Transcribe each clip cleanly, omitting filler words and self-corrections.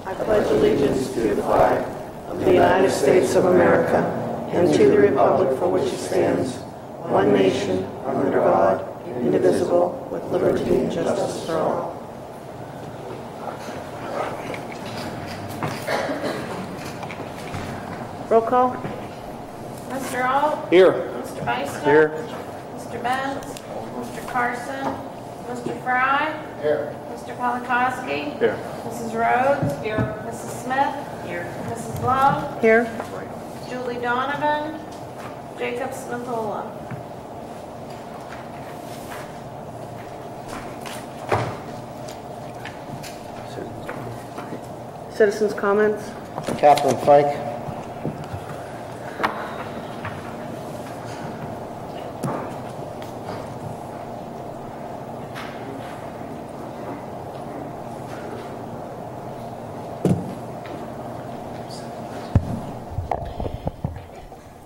I pledge allegiance to the flag of the United States of America and to the republic for which it stands, one nation, under God, indivisible, with liberty and justice for all. Roll call. Mr. Alt? Here. Mr. Eisner? Here. Mr. Benz? Mr. Carson? Mr. Fry? Here. Mr. Polakowski? Here. Mrs. Rhodes? Here. Mrs. Smith? Here. Mrs. Love? Here. Julie Donovan? Jacob Smithola? Citizens' comments? Catherine Fike.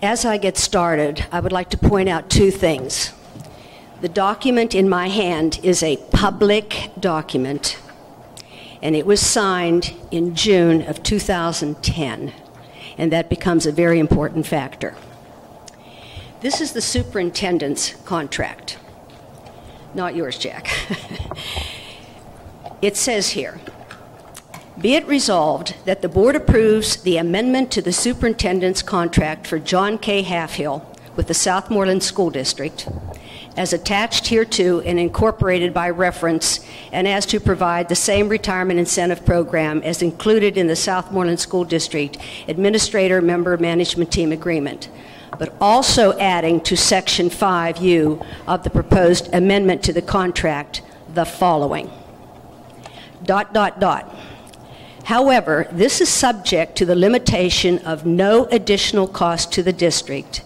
As I get started, I would like to point out two things. The document in my hand is a public document, and it was signed in June of 2010, and that becomes a very important factor. This is the superintendent's contract. Not yours, Jack. It says here, be it resolved that the board approves the amendment to the superintendent's contract for John K. Halfhill with the Southmoreland School District as attached hereto and incorporated by reference, and as to provide the same retirement incentive program as included in the Southmoreland School District Administrator Member Management Team Agreement, but also adding to Section 5U of the proposed amendment to the contract the following. ... However, this is subject to the limitation of no additional cost to the district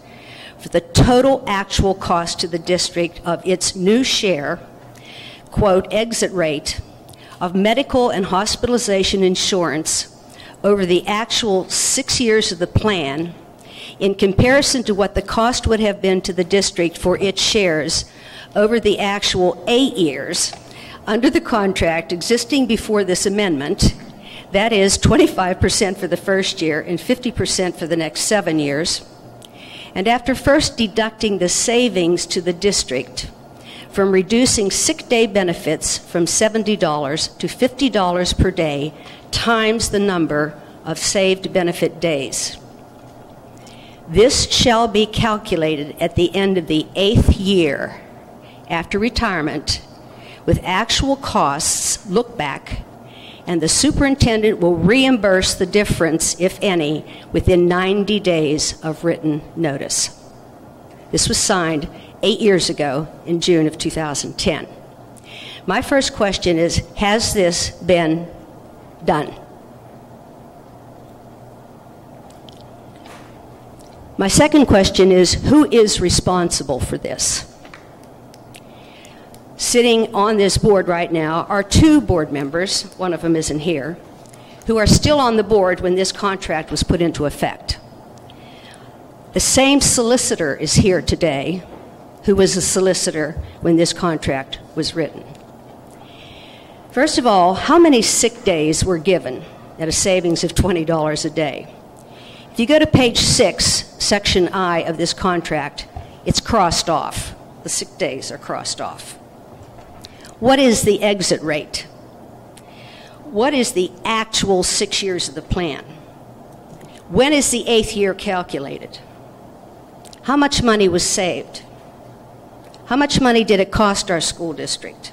for the total actual cost to the district of its new share, quote, exit rate of medical and hospitalization insurance over the actual 6 years of the plan in comparison to what the cost would have been to the district for its shares over the actual 8 years under the contract existing before this amendment. That is 25% for the first year and 50% for the next 7 years. And after first deducting the savings to the district from reducing sick day benefits from $70 to $50 per day times the number of saved benefit days. This shall be calculated at the end of the 8th year after retirement with actual costs look back, and the superintendent will reimburse the difference, if any, within 90 days of written notice. This was signed 8 years ago in June of 2010. My first question is, has this been done? My second question is, who is responsible for this? Sitting on this board right now are 2 board members, one of them isn't here, who are still on the board when this contract was put into effect. The same solicitor is here today who was a solicitor when this contract was written. First of all, how many sick days were given at a savings of $20 a day? If you go to page 6, section I of this contract, it's crossed off. The sick days are crossed off. What is the exit rate? What is the actual 6 years of the plan? When is the 8th year calculated? How much money was saved? How much money did it cost our school district?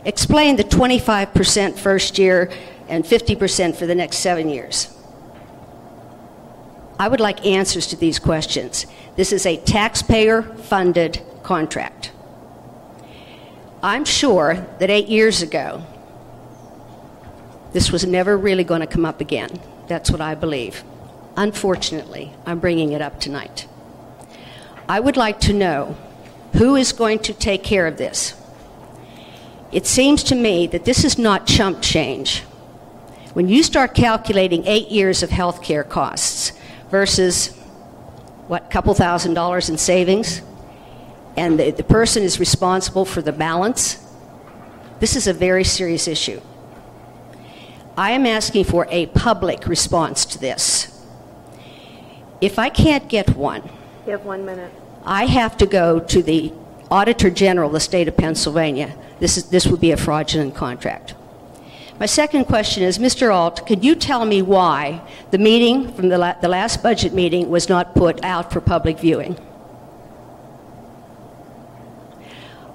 Explain the 25% first year and 50% for the next 7 years. I would like answers to these questions. This is a taxpayer-funded contract. I'm sure that 8 years ago, this was never really going to come up again. That's what I believe. Unfortunately, I'm bringing it up tonight. I would like to know who is going to take care of this. It seems to me that this is not chump change. When you start calculating 8 years of health care costs versus, what, couple $1,000s in savings, and the person is responsible for the balance, this is a very serious issue. I am asking for a public response to this. If I can't get one, You have 1 minute. I have to go to the Auditor General of the state of Pennsylvania. This would be a fraudulent contract. My second question is, Mr. Alt, could you tell me why the meeting from the last budget meeting was not put out for public viewing?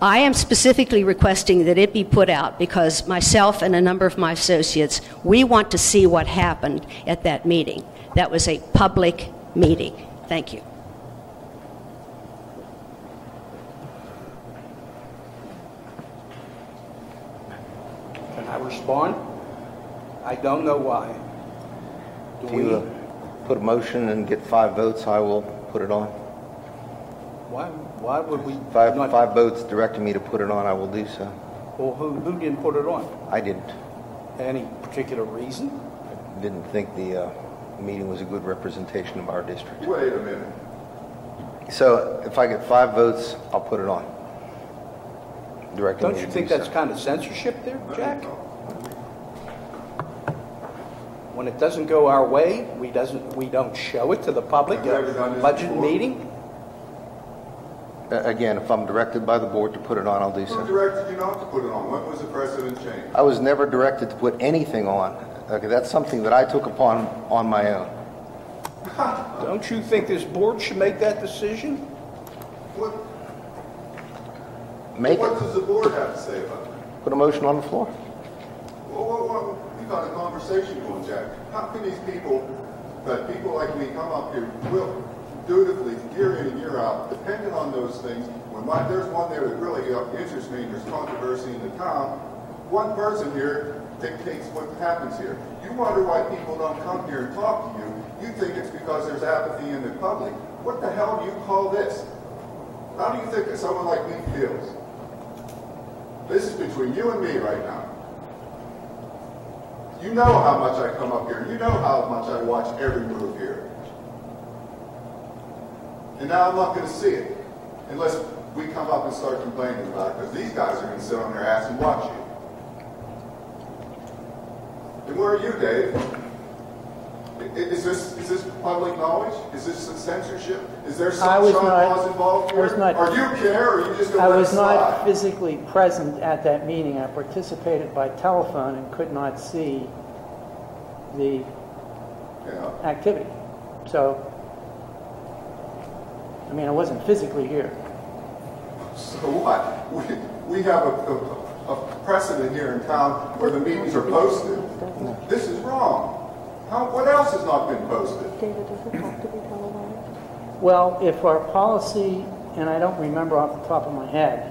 I am specifically requesting that it be put out because myself and a number of my associates, we want to see what happened at that meeting. That was a public meeting. Thank you. Can I respond? I don't know why. If you put a motion and get 5 votes, I will put it on. Why would we Five not? votes directing me to put it on, I will do so. Well, who didn't put it on? I didn't. Any particular reason? I didn't think the meeting was a good representation of our district. Wait a minute. So if I get 5 votes, I'll put it on. Directing Don't me you to think do that's so. kind of censorship there, Jack? When it doesn't go our way, we don't show it to the public Have you ever done at this budget before? meeting? Again, if I'm directed by the board to put it on, I'll do Who so. directed you not to put it on? When was the precedent changed? I was never directed to put anything on. Okay, that's something that I took upon on my own. Don't you think this board should make that decision? What, Make what it. does the board have to say about that? Put a motion on the floor. We got a conversation going, Jack. How can these people, that people like me come up here, will dutifully, year in and year out, dependent on those things, when there's one there that really interests me and there's controversy in the town, one person here dictates what happens here. You wonder why people don't come here and talk to you. You think it's because there's apathy in the public. What the hell do you call this? How do you think that someone like me feels? This is between you and me right now. You know how much I come up here. You know how much I watch every move here. And now I'm not going to see it unless we come up and start complaining about it, because these guys are going to sit on their ass and watch you. And where are you, Dave? Is this public knowledge? Is this censorship? Is there some laws involved here? Or do you care, or you just going to let it slide? I was not physically present at that meeting. I participated by telephone and could not see the activity. So, I mean, I wasn't physically here. So what? We have a precedent here in town where the meetings are posted. This is wrong. What else has not been posted? David, does it have to be televised? Well, if our policy, and I don't remember off the top of my head,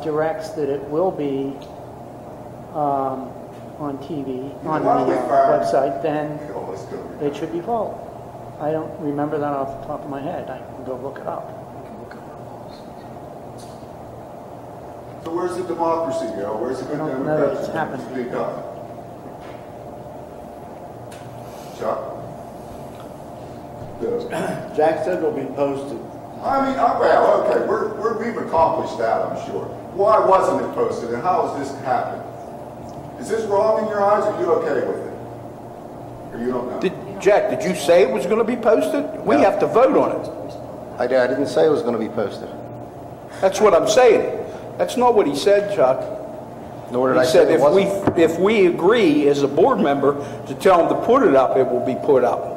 directs that it will be on TV, on the website, then it should be followed. I don't remember that off the top of my head. I can go look it up. So where's the democracy, Where's the good I don't know that Democrats? it's happened. Speak up. Chuck? Jack said it'll be posted. I mean, well, okay, we've accomplished that, I'm sure. Why wasn't it posted, and how has this happened? Is this wrong in your eyes, or are you okay with it? Or you don't know? Jack, did you say it was going to be posted? We No. have to vote on it. I didn't say it was going to be posted. That's what I'm saying. That's not what he said, Chuck. Nor did He I said say it wasn't. if we agree as a board member to tell him to put it up, it will be put up.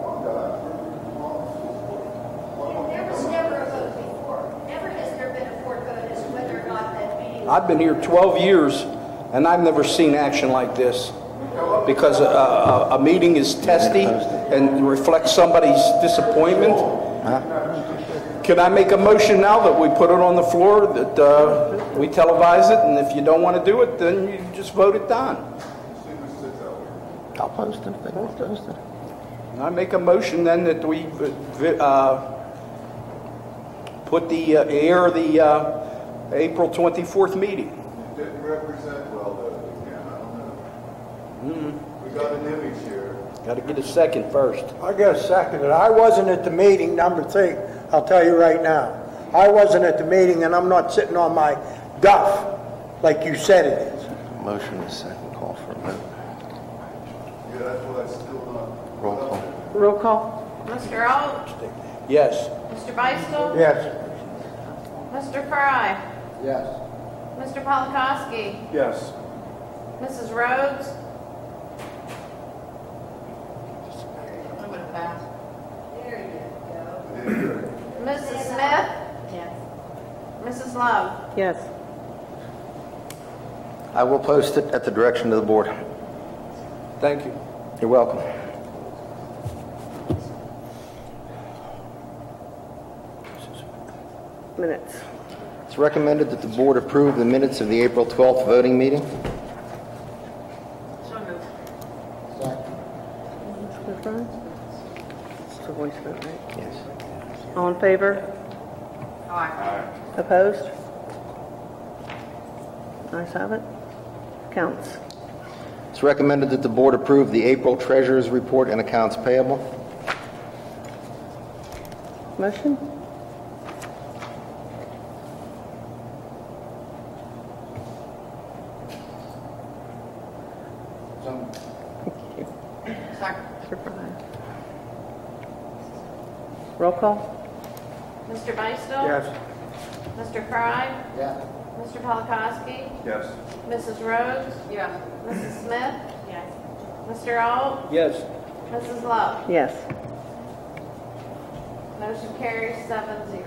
There was never a vote before. Never has there been a board vote as to whether or not that meeting. I've been here 12 years, and I've never seen action like this. Because a meeting is testy and reflects somebody's disappointment. Can I make a motion now that we put it on the floor, that we televise it, and if you don't want to do it, then you just vote it down? I'll post it. They won't post it. I make a motion then that we put the air the April 24th meeting. It didn't represent well, though, again, I don't know. We got an image here. Got to get a second first. I got to second it. I wasn't at the meeting, number 3. I'll tell you right now. I wasn't at the meeting, and I'm not sitting on my duff like you said it is. Motion is second. Call for a vote. Yeah, that's why it's still not. Roll call. Roll call? Mr. Alt? Yes. Mr. Beistel? Yes. Mr. Fry? Yes. Mr. Polakowski? Yes. Mrs. Rhodes? I'm going to pass. There you go. Mrs. Smith? Yes. Mrs. Love? Yes. I will post it at the direction of the board. Thank you. You're welcome. Minutes. It's recommended that the board approve the minutes of the April 12th voting meeting. So moved. Mr. Fry? It's a voice vote, right? Yes. All in favor? Aye. Opposed? Ayes have it. Counts. It's recommended that the board approve the April treasurer's report and accounts payable. Motion? Thank you. Second. Mr. Fry. Roll call? Mr. Beistel? Yes. Mr. Fry? Yes. Mr. Polakowski? Yes. Mrs. Rhodes? Yes. Mrs. Smith? Yes. Mr. Alt? Yes. Mrs. Love? Yes. Motion carries 7-0.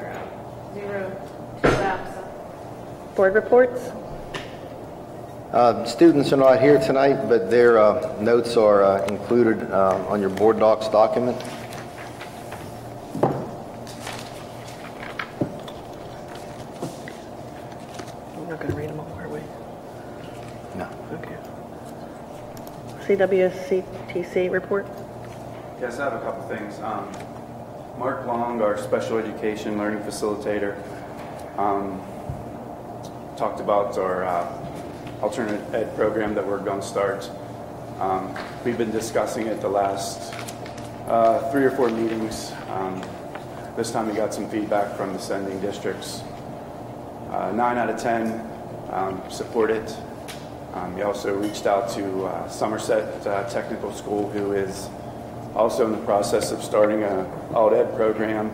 2 absent. Board reports? Students are not here tonight, but their notes are included on your board docs document. We're not going to read them all, are we? No. Okay. CWCTC report? Yes, I have a couple things. Mark Long, our special education learning facilitator, talked about our alternate ed program that we're going to start. We've been discussing it the last 3 or 4 meetings. This time we got some feedback from the sending districts. 9 out of 10 support it. We also reached out to Somerset Technical School, who is also in the process of starting an alt-ed program,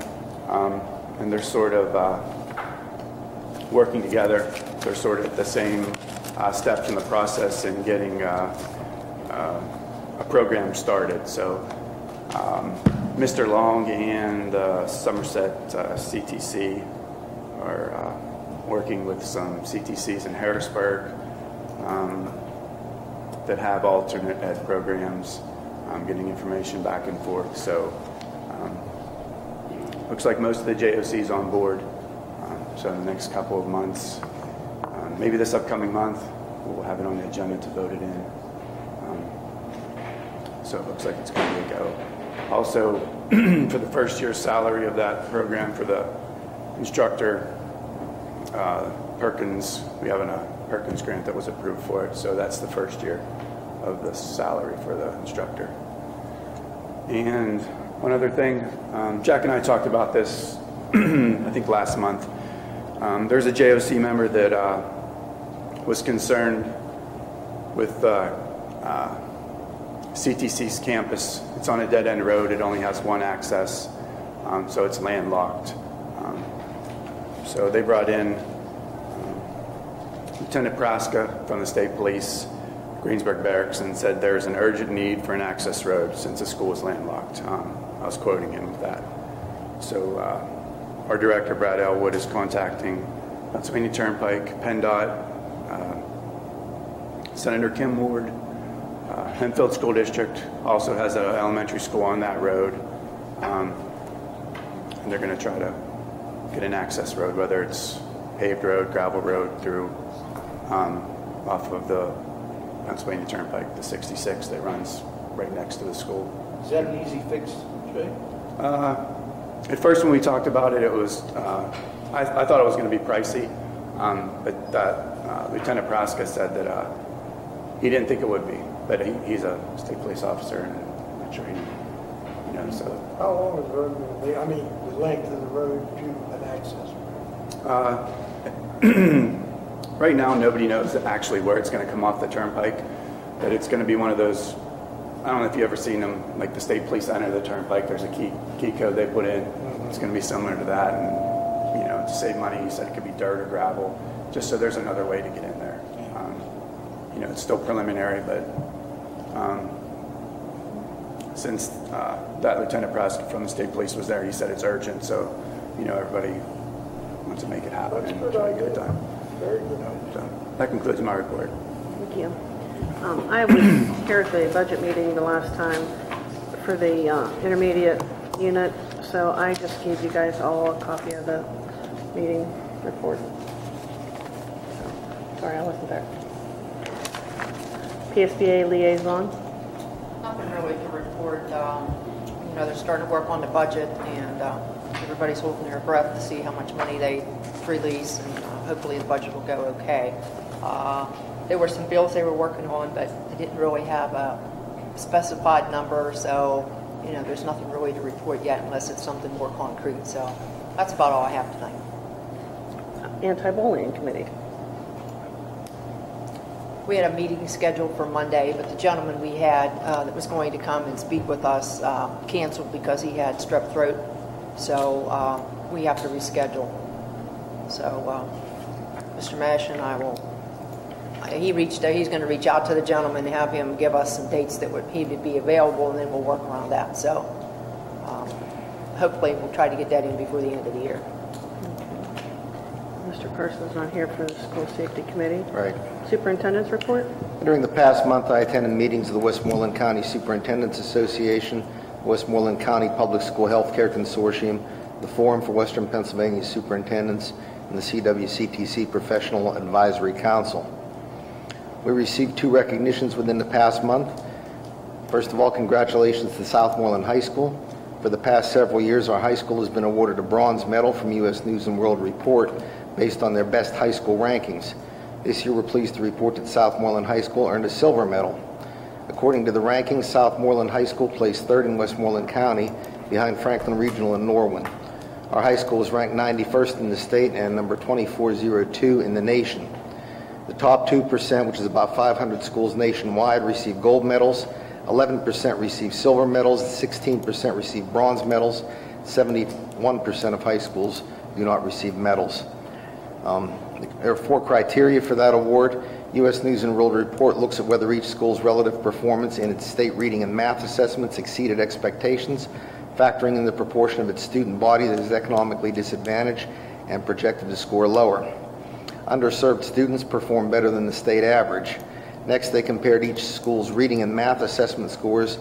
and they're sort of working together. They're sort of at the same steps in the process in getting a program started. So Mr. Long and Somerset CTC are working with some CTCs in Harrisburg that have alternate ed programs, getting information back and forth. So looks like most of the JOC's on board. So in the next couple of months, maybe this upcoming month, we'll have it on the agenda to vote it in. So it looks like it's going to go. Also, for the first year's salary of that program for the instructor, Perkins, we have a Perkins grant that was approved for it. So that's the first year of the salary for the instructor. And one other thing, Jack and I talked about this, I think last month. There's a JOC member that was concerned with CTC's campus. It's on a dead-end road. It only has one access, so it's landlocked. So they brought in Lieutenant Praska from the state police, Greensburg Barracks, and said there's an urgent need for an access road since the school is landlocked. I was quoting him with that. So our director, Brad Elwood, is contacting Pennsylvania Turnpike, PennDOT, Senator Kim Ward. Hempfield School District also has an elementary school on that road. And they're going to try to get an access road, whether it's paved road, gravel road, through off of the Pennsylvania Turnpike, the 66 that runs right next to the school. Is that an easy fix, Jay? At first, when we talked about it, it was I thought it was going to be pricey, but that Lieutenant Praska said that he didn't think it would be. But he's a state police officer, and I'm not sure he, so. How long is the road going to be? I mean, the length of the road to an access? Right now, nobody knows actually where it's going to come off the turnpike. But it's going to be one of those I don't know if you've ever seen them, like the state police center, the turnpike, there's a key code they put in. It's going to be similar to that, and to save money, he said it could be dirt or gravel, just so there's another way to get in there. It's still preliminary, but since that Lieutenant Preston from the state police was there, he said it's urgent, so everybody wants to make it happen and try to get it done. So that concludes my report. Thank you. I was here at the budget meeting the last time for the intermediate unit, so I just gave you guys all a copy of the meeting report. Sorry, I wasn't there. PSBA liaison. Nothing really to report. They're starting to work on the budget, and everybody's holding their breath to see how much money they release, and hopefully the budget will go okay. There were some bills they were working on, but they didn't really have a specified number, so there's nothing really to report yet unless it's something more concrete. So that's about all I have tonight. Anti-bullying committee. We had a meeting scheduled for Monday, but the gentleman we had that was going to come and speak with us canceled because he had strep throat, so we have to reschedule. So Mr. Mash and I will, he's going to reach out to the gentleman and have him give us some dates that he would be available, and then we'll work around that. So hopefully we'll try to get that in before the end of the year. Mr. Carson's not here for the school safety committee. Right. Superintendent's report. During the past month, I attended meetings of the Westmoreland County Superintendents Association, Westmoreland County Public School Healthcare Consortium, the Forum for Western Pennsylvania Superintendents, and the CWCTC Professional Advisory Council. We received 2 recognitions within the past month. First of all, congratulations to Southmoreland High School. For the past several years, our high school has been awarded a bronze medal from U.S. News & World Report based on their best high school rankings. This year, we're pleased to report that Southmoreland High School earned a silver medal. According to the rankings, Southmoreland High School placed 3rd in Westmoreland County, behind Franklin Regional and Norwin. Our high school is ranked 91st in the state and number 2402 in the nation. The top 2%, which is about 500 schools nationwide, received gold medals, 11% received silver medals, 16% received bronze medals, 71% of high schools do not receive medals. There are 4 criteria for that award. U.S. News & World Report looks at whether each school's relative performance in its state reading and math assessments exceeded expectations, factoring in the proportion of its student body that is economically disadvantaged and projected to score lower. Underserved students performed better than the state average. Next, they compared each school's reading and math assessment scores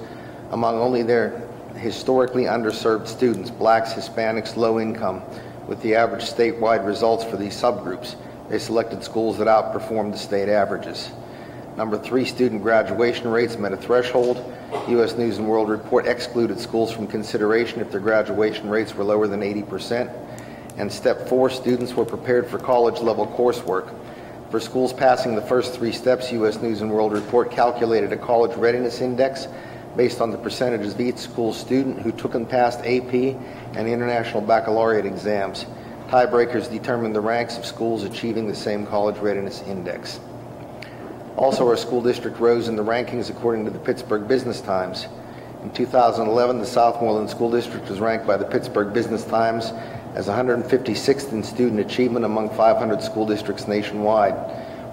among only their historically underserved students, blacks, Hispanics, low income, with the average statewide results for these subgroups. They selected schools that outperformed the state averages. Number 3, student graduation rates met a threshold. U.S. News & World Report excluded schools from consideration if their graduation rates were lower than 80%. And step 4, students were prepared for college-level coursework. For schools passing the first 3 steps, U.S. News & World Report calculated a college readiness index based on the percentages of each school student who took and passed AP and International Baccalaureate exams. Tiebreakers determined the ranks of schools achieving the same college readiness index. Also, our school district rose in the rankings according to the Pittsburgh Business Times. In 2011, the Southmoreland School District was ranked by the Pittsburgh Business Times as 156th in student achievement among 500 school districts nationwide.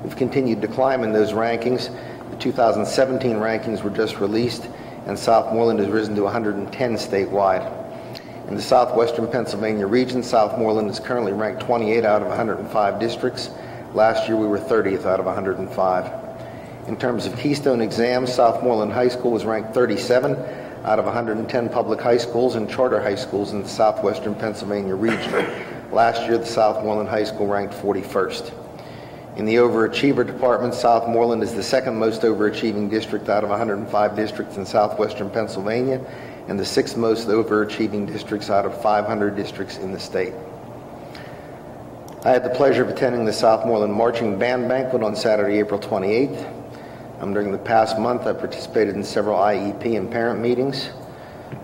We've continued to climb in those rankings. The 2017 rankings were just released, and Southmoreland has risen to 110 statewide. In the southwestern Pennsylvania region, Southmoreland is currently ranked 28 out of 105 districts. Last year, we were 30th out of 105. In terms of Keystone exams, Southmoreland High School was ranked 37 out of 110 public high schools and charter high schools in the southwestern Pennsylvania region. Last year, the Southmoreland High School ranked 41st. In the overachiever department, Southmoreland is the 2nd most overachieving district out of 105 districts in southwestern Pennsylvania, and the 6th most overachieving districts out of 500 districts in the state. I had the pleasure of attending the Southmoreland Marching Band Banquet on Saturday, April 28th. During the past month, I participated in several IEP and parent meetings.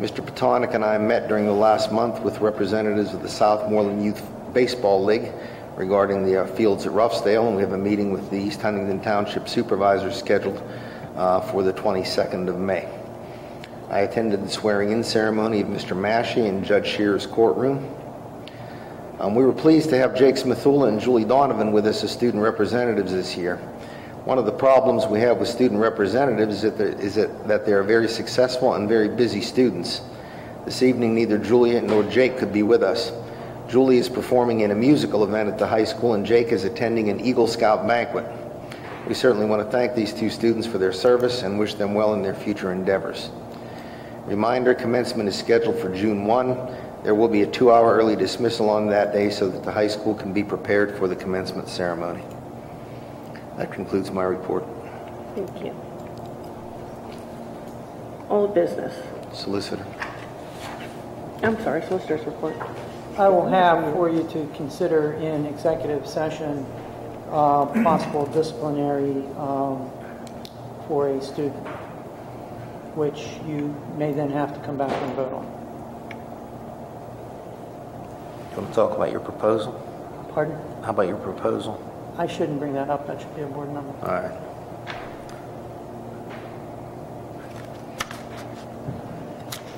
Mr. Patonik and I met during the last month with representatives of the Southmoreland Youth Baseball League regarding the fields at Ruffsdale, and we have a meeting with the East Huntington Township Supervisors scheduled for the 22nd of May. I attended the swearing-in ceremony of Mr. Massey in Judge Shearer's courtroom. We were pleased to have Jake Smithula and Julie Donovan with us as student representatives this year. One of the problems we have with student representatives is that they are very successful and very busy students. This evening, neither Julia nor Jake could be with us. Julie is performing in a musical event at the high school, and Jake is attending an Eagle Scout banquet. We certainly want to thank these two students for their service and wish them well in their future endeavors. Reminder, commencement is scheduled for June 1. There will be a 2-hour early dismissal on that day so that the high school can be prepared for the commencement ceremony. That concludes my report. Thank you. Old business. Solicitor. I'm sorry, solicitor's report. I will have for you to consider in executive session possible disciplinary for a student, which you may then have to come back and vote on. You want to talk about your proposal? Pardon? How about your proposal? I shouldn't bring that up. That should be a board member. All right.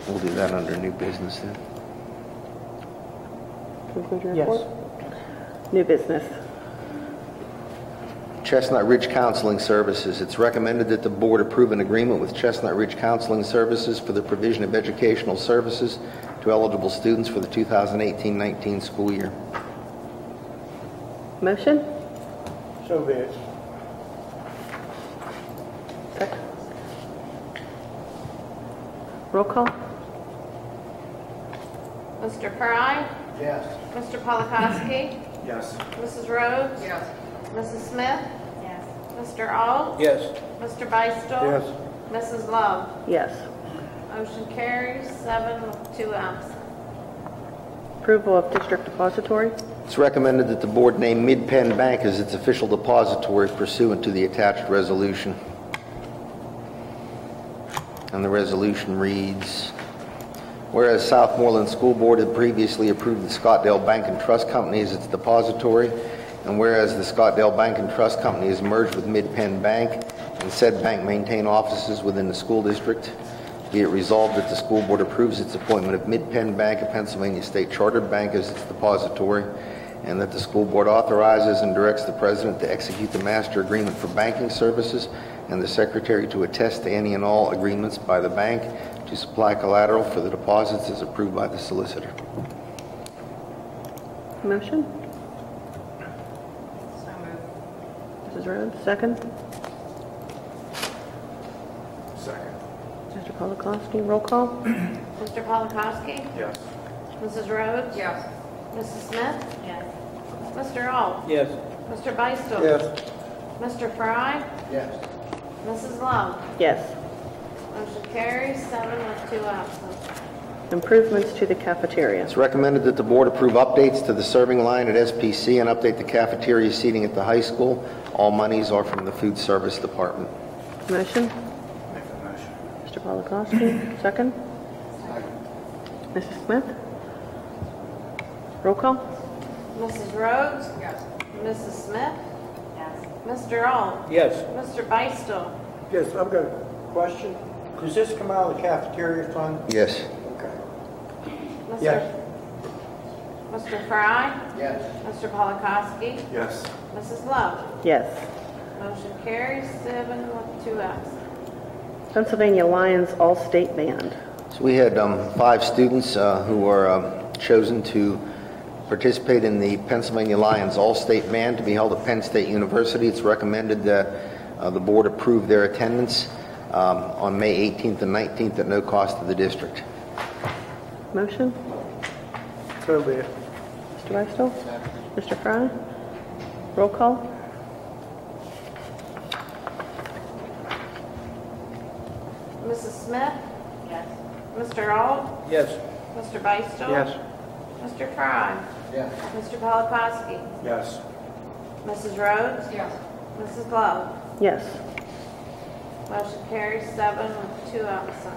We'll do that under new business then. Conclude your Yes. report? New business. Chestnut Ridge Counseling Services. It's recommended that the board approve an agreement with Chestnut Ridge Counseling Services for the provision of educational services to eligible students for the 2018-19 school year. Motion? So be it. Second. Roll call? Mr. Fry? Yes. Mr. Polakowski? Yes. Mrs. Rhodes? Yes. Mrs. Smith? Yes. Mr. Ault? Yes. Mr. Beistel? Yes. Mrs. Love? Yes. Motion carries 7 with 2 absent. Approval of district depository? It's recommended that the board name Mid-Penn Bank as its official depository pursuant to the attached resolution. And the resolution reads, whereas Southmoreland School Board had previously approved the Scottdale Bank and Trust Company as its depository, and whereas the Scottdale Bank and Trust Company is merged with Mid-Penn Bank, and said bank maintain offices within the school district, be it resolved that the school board approves its appointment of Mid-Penn Bank, a Pennsylvania State Chartered Bank, as its depository, and that the school board authorizes and directs the president to execute the master agreement for banking services and the secretary to attest to any and all agreements by the bank to supply collateral for the deposits as approved by the solicitor. Motion? So moved. Mrs. Rhodes, second. Second. Mr. Polakowski, roll call? Mr. Polakowski? Yes. Mrs. Rhodes? Yes. Mrs. Smith? Yes. Mr. Ault? Yes. Mr. Beistel? Yes. Mr. Fry? Yes. Mrs. Love? Yes. Motion carries 7 with 2 absent. Improvements to the cafeteria? It's recommended that the board approve updates to the serving line at SPC and update the cafeteria seating at the high school. All monies are from the food service department. Motion? Make the motion. Mr. Polakowski, second. Mrs. Smith? Roll call? Mrs. Rhodes? Yes. Mrs. Smith? Yes. Mr. Ault? Yes. Mr. Beistel? Yes, I've got a question. Does this come out of the cafeteria fund? Yes. Okay. Mr. Yes. Mr. Fry? Yes. Mr. Polakowski? Yes. Mrs. Love? Yes. Motion carries 7 with 2 absent. Pennsylvania Lions All-State Band? So we had 5 students who were chosen to participate in the Pennsylvania Lions All-State Band to be held at Penn State University. It's recommended that the board approve their attendance on May 18th and 19th at no cost to the district. Motion? So be it. Mr. Beistel? Mr. Fry? Roll call? Mrs. Smith? Yes. Mr. Ault? Yes. Mr. Beistel? Yes. Mr. Fry? Yes. Mr. Polakowski? Yes. Mrs. Rhodes? Yes. Mrs. Love? Yes. Motion carries 7 with 2 absent.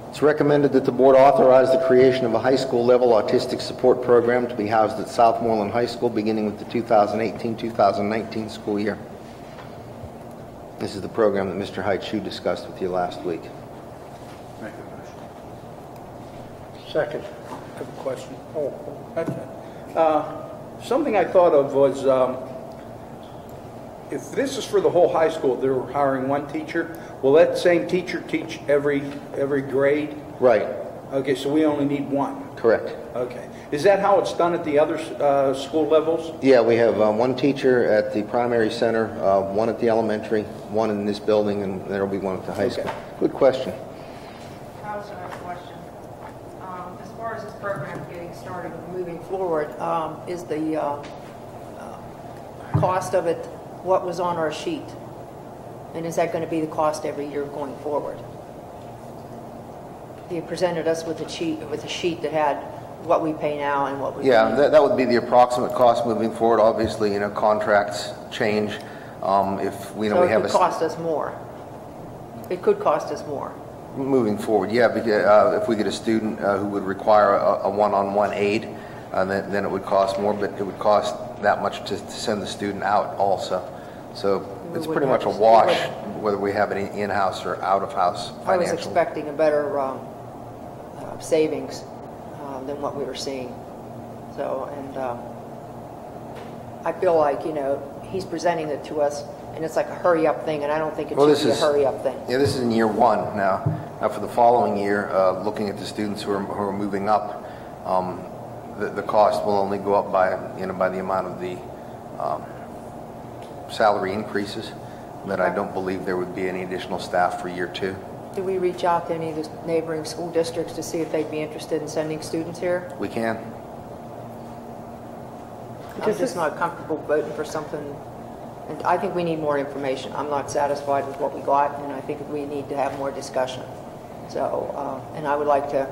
It's recommended that the board authorize the creation of a high school level autistic support program to be housed at Southmoreland High School beginning with the 2018-2019 school year. This is the program that Mr. Haichu discussed with you last week. Make a motion. Second. I have a question. Something I thought of was, if this is for the whole high school, they're hiring one teacher, will that same teacher teach every grade? Right. Okay, so we only need one. Correct. Okay. Is that how it's done at the other school levels? Yeah, we have one teacher at the primary center, one at the elementary, one in this building, and there will be one at the high school. Good question. I also have a question. As far as this program getting started and moving forward, is the cost of it what was on our sheet? And is that going to be the cost every year going forward? You presented us with a sheet that had what we pay now and what we Yeah, pay. that would be the approximate cost moving forward. Obviously, contracts change. If we So we it have could cost us more. It could cost us more. moving forward, yeah, because if we get a student who would require a one-on-one aid, then it would cost more, but it would cost that much to send the student out also. So it's pretty much a wash whether we have it in-house or out-of-house I was financially. expecting a better savings than what we were seeing. So, and I feel like, he's presenting it to us, and it's like a hurry-up thing, and I don't think it should be a hurry-up thing. Yeah, this is in year one now. Now for the following year, looking at the students who are moving up, the cost will only go up by the amount of the salary increases. But I don't believe there would be any additional staff for year two. Do we reach out to any of the neighboring school districts to see if they'd be interested in sending students here? We can. I'm just not comfortable voting for something. And I think we need more information. I'm not satisfied with what we got, and I think we need to have more discussion. So, and I would like to,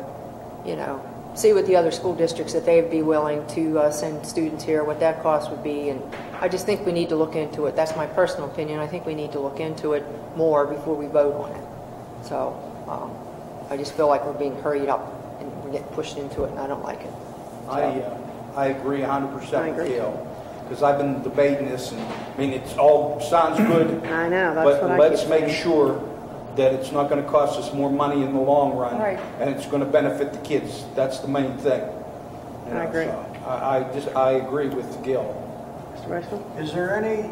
see what the other school districts, that they would be willing to send students here, what that cost would be. And I just think we need to look into it. That's my personal opinion. I think we need to look into it more before we vote on it. So I just feel like we're being hurried up and we're getting pushed into it, and I don't like it. I agree 100% with Gail, because I've been debating this, and it all sounds good. I know, that's but what I let's keep make saying. sure that it's not going to cost us more money in the long run, Right. and it's going to benefit the kids. That's the main thing. I agree. So I agree with Gail. Mr. Russell? Is there any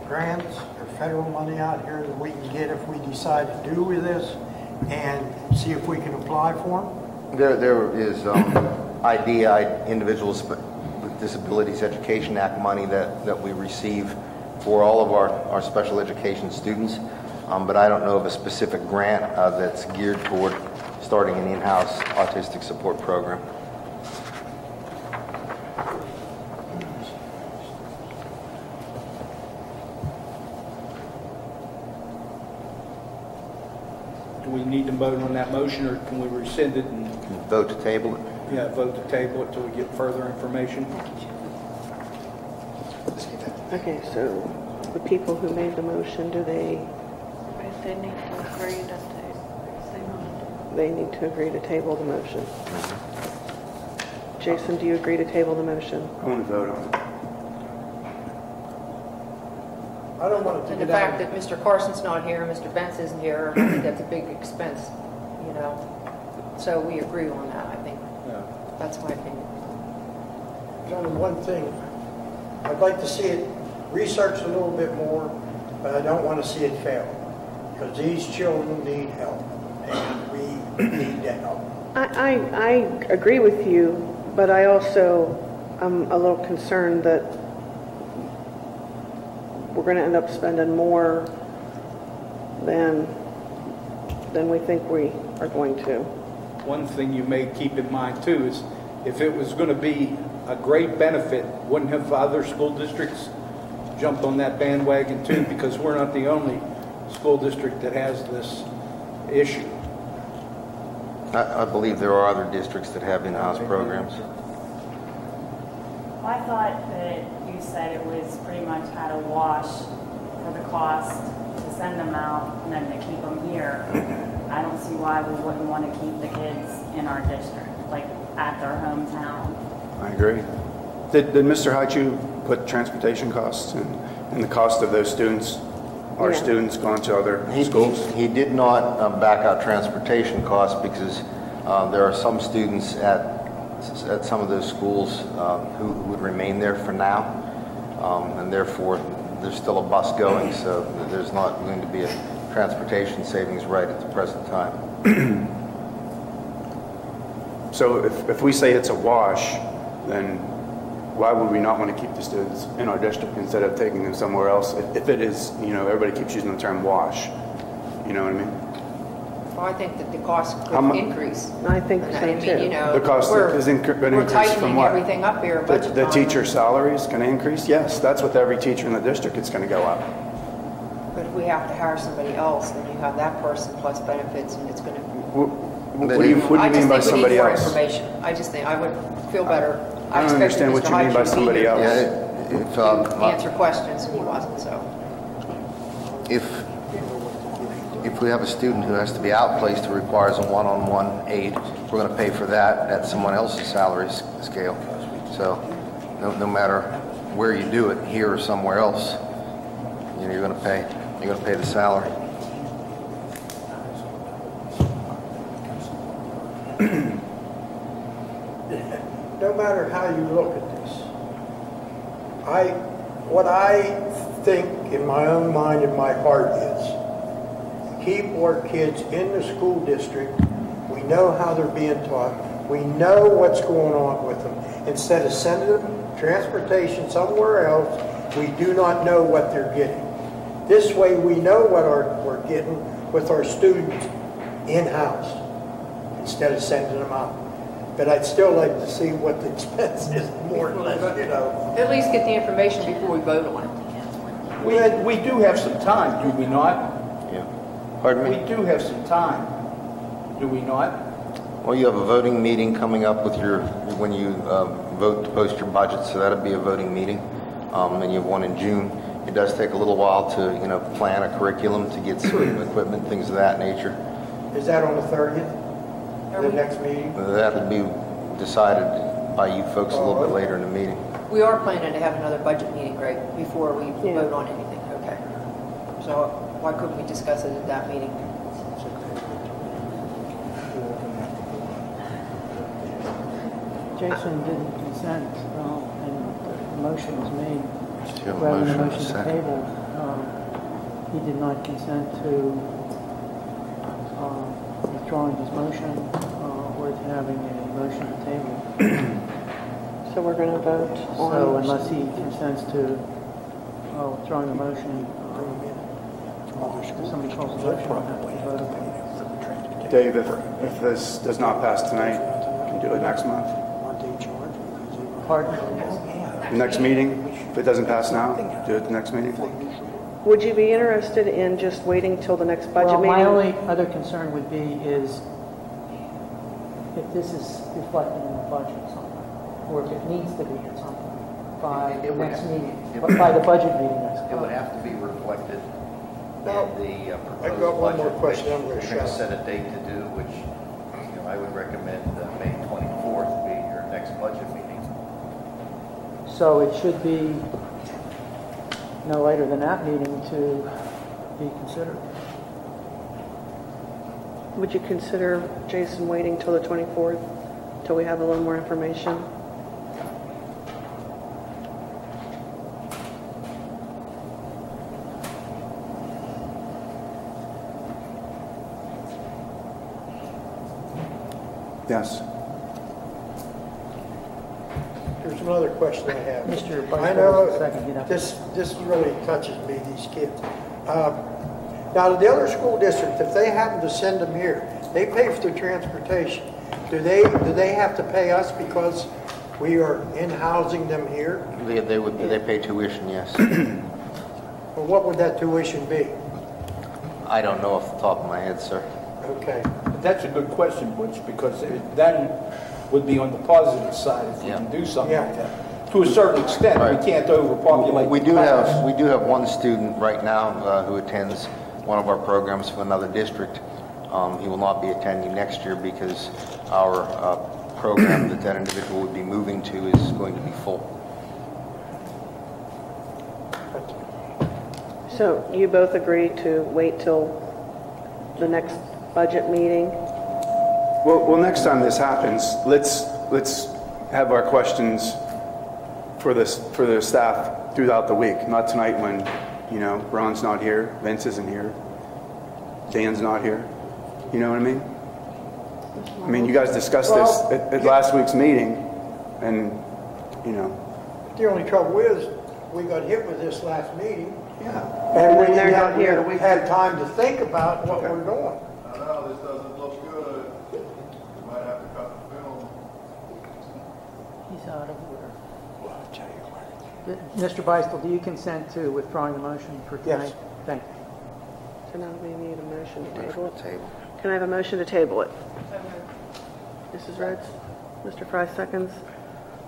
grants or federal money out here that we can get if we decide to do with this and see if we can apply for them? There is IDEA, Individuals with Disabilities Education Act money that we receive for all of our special education students. But I don't know of a specific grant that's geared toward starting an in-house autistic support program. Do we need to vote on that motion, or can we rescind it and Vote to table it? vote to table it till we get further information? Okay, so the people who made the motion, They need to agree to they need to agree to table the motion? Jason, do you agree to table the motion? I want to vote on it. I don't want to And take the it fact out. that Mr. Carson's not here, and Mr. Bentz isn't here, I think that's a big expense, So we agree on that, I think. That's my opinion. There's only one thing. I'd like to see it researched a little bit more, but I don't want to see it fail. Because these children need help, and we need that help. I agree with you, but I also am a little concerned that we're going to end up spending more than we think we are going to. One thing you may keep in mind too is if it was going to be a great benefit, wouldn't have other school districts jumped on that bandwagon too, because we're not the only school district that has this issue. I believe there are other districts that have in-house programs. I thought that you said it was pretty much at a wash for the cost to send them out and then to keep them here. I don't see why we wouldn't want to keep the kids in our district, like at their hometown. I agree. Did Mr. Haichu put transportation costs and the cost of those students our Yeah. students going to other schools? He did not back out transportation costs because there are some students at some of those schools who would remain there for now, and therefore there's still a bus going, so there's not going to be a transportation savings right at the present time. So if we say it's a wash, then why would we not want to keep the students in our district instead of taking them somewhere else? If it is, everybody keeps using the term wash, you know what I mean? Well, I think that the cost How could mu- increase. I think so, too. The cost is going to We're increase from tightening what? everything up here. budget The time. teacher salaries going to increase? Yes, that's with every teacher in the district, it's going to go up. But if we have to hire somebody else, then you have that person plus benefits, and it's going to... What do you mean by somebody else? I just think I would feel better. I don't understand what you mean by somebody else. Yeah, Answer questions, and he wasn't, so... If we have a student who has to be outplaced who requires a one-on-one aid, we're going to pay for that at someone else's salary scale. So no matter where you do it, here or somewhere else, you're going to pay the salary. No matter how you look at this, what I think in my own mind and my heart is, keep our kids in the school district. We know how they're being taught. We know what's going on with them. Instead of sending them transportation somewhere else, we do not know what they're getting. This way we know what we're getting with our students in-house instead of sending them out. But I'd still like to see what the expense is more or less, At least get the information before we vote on it. We do have some time, do we not? Yeah. Pardon me? We do have some time, do we not? Well, you have a voting meeting coming up with when you vote to post your budget, so that'll be a voting meeting. And you have one in June. It does take a little while to, plan a curriculum to get some equipment, things of that nature. Is that on the 30th? The next meeting? That'll be decided by you folks a little bit later in the meeting. We are planning to have another budget meeting, Greg, before we vote on anything, okay? So why couldn't we discuss it at that meeting? Jason didn't consent, and the motion was made. You have a Rather than motion, the motion to second. table, he did not consent to withdrawing his motion or to having a motion to table. So we're going to vote on... So unless he consents to withdrawing the motion, if somebody calls the motion, we'll have to vote. Dave, if this does not pass tonight, you can do it next month. Pardon? Next meeting, if it doesn't pass now, do it the next meeting. Would you be interested in just waiting till the next budget Well, meeting? my only other concern would be is if this is reflected in the budget somewhere, or if it needs to be in something by the next meeting, by the budget meeting next It would month. have to be reflected Now, in the I've proposed got one more budget, question I'm which gonna we're going to shout. set a date to do, which I would recommend May 24th be your next budget meeting. So it should be no later than that meeting to be considered. Would you consider, Jason, waiting till the 24th, till we have a little more information? Yes. There's another question I have. Mr. Vice I know President, second, this really touches me, these kids. Now, the other school districts, if they happen to send them here, they pay for their transportation. Do they have to pay us because we are in-housing them here? They pay tuition, yes. Or what would that tuition be? I don't know off the top of my head, sir. Okay. That's a good question, Butch, because it then would be on the positive side if we Yeah. can do something Yeah. like that. To a certain extent, Right. we can't overpopulate We the do class. have one student right now who attends one of our programs from another district. He will not be attending next year because our program that individual would be moving to is going to be full. So you both agree to wait till the next budget meeting? Well, next time this happens, let's have our questions for the staff throughout the week, not tonight when, Ron's not here, Vince isn't here, Dan's not here. You know what I mean? I mean, you guys discussed this at last week's meeting, and, The only trouble is, we got hit with this last meeting. Yeah. And when they're not here. We had time to think about what we're doing. No, this doesn't look good. We might have to cut the film. He's out of order. Mr. Beistel, do you consent to withdrawing the motion for tonight? Yes. Thank you. So now we need a motion to table it. Table. Can I have a motion to table it? Mrs. Rhodes? Mr. Fry seconds.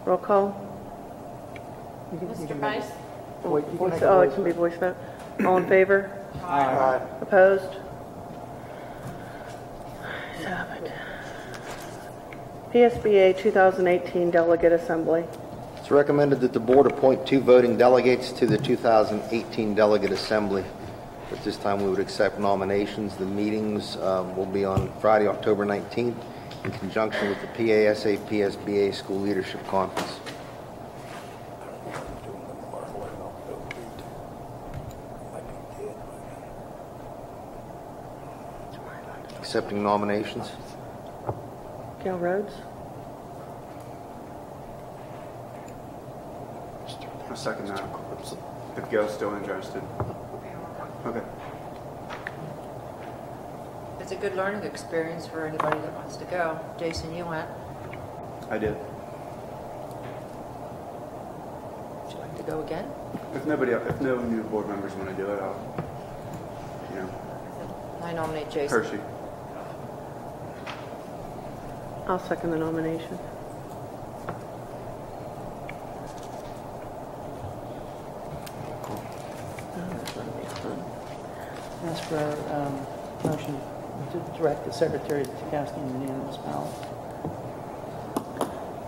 Roll call? Mr. Price? Wait, you can make a Oh, it voice can be voice vote. All in favor? Aye. Opposed? Stop it. PSBA 2018 Delegate Assembly. It's recommended that the board appoint 2 voting delegates to the 2018 Delegate Assembly. At this time, we would accept nominations. The meetings will be on Friday, October 19th, in conjunction with the PASA PSBA School Leadership Conference. Accepting nominations. Gail Rhodes? I'll second that, if Gail's still interested. Okay. It's a good learning experience for anybody that wants to go. Jason, you went. I did. Would you like to go again? If no new board members want to do it, I'll, I nominate Jason. Hershey. I'll second the nomination. Ask for a motion to direct the secretary to cast an unanimous ballot.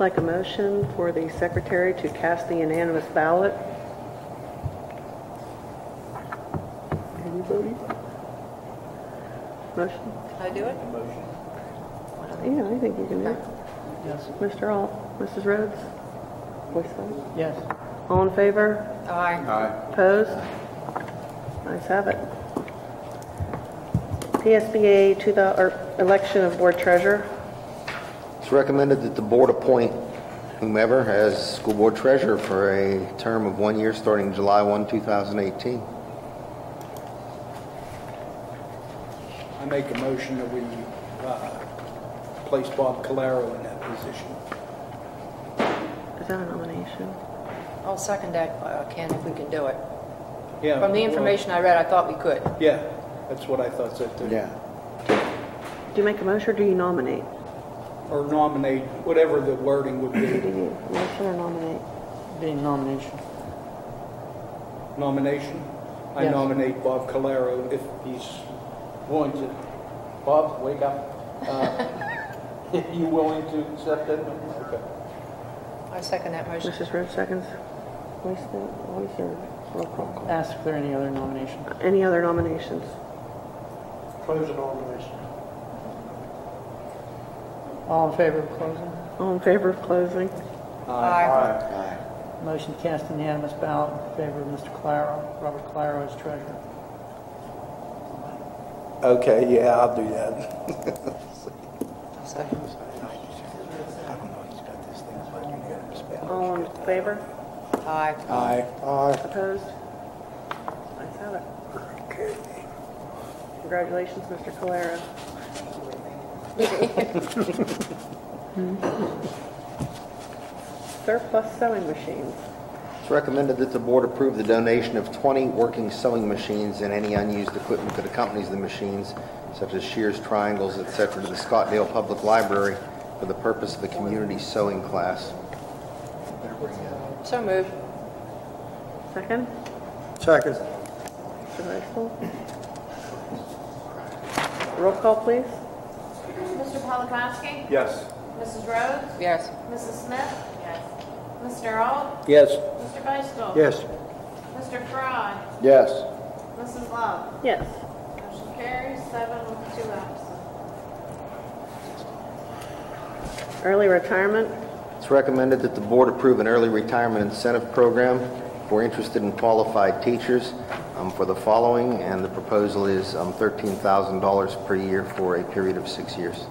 Like a motion for the secretary to cast the unanimous ballot. Anybody? Motion? Can I do it? Yeah, I think you can do it. Yes. Mr. Alt, Mrs. Rhodes? Voice vote? Yes. All in favor? Aye. Aye. Opposed? Ayes have it. PSBA election of board treasurer. It's recommended that the board appoint whomever as school board treasurer for a term of 1 year starting July 1, 2018. I make a motion that we place Bob Calero in that position. Is that a nomination? I'll second that, Ken, if we can do it. Yeah. From the information I read, I thought we could. Yeah, that's what I thought so too. Yeah. Do you make a motion or do you nominate? Or nominate, whatever the wording would Do be. you motion or nominate? The nomination. Nomination? I Yes. nominate Bob Calero if he's willing to. Bob, wake up. If you willing to accept it? Okay. I second that motion. Mrs. Rhodes seconds. Voice vote, voice or roll call? Ask if there are any other nominations. Any other nominations? Close the nomination. All in favor of closing? All in favor of closing? Aye. Motion cast unanimous ballot in favor of Mr. Claro, Robert Claro as treasurer. Okay, yeah, I'll do that. Second. All in favor? Aye. Aye. Opposed? Ayes have it. Congratulations, Mr. Calero. Surplus sewing machines. It's recommended that the board approve the donation of 20 working sewing machines and any unused equipment that accompanies the machines, such as shears, triangles, etc., to the Scottdale Public Library for the purpose of a community sewing class. So moved. Second? Second. Mr. Beistel? Roll call, please. Mr. Polakowski? Yes. Mrs. Rhodes? Yes. Mrs. Smith? Yes. Mr. Alt? Yes. Mr. Beistel? Yes. Mr. Fry? Yes. Mrs. Love? Yes. Motion carries 7 with 2 absent. Early retirement. It's recommended that the board approve an early retirement incentive program for interested and qualified teachers for the following, and the proposal is $13,000 per year for a period of 6 years.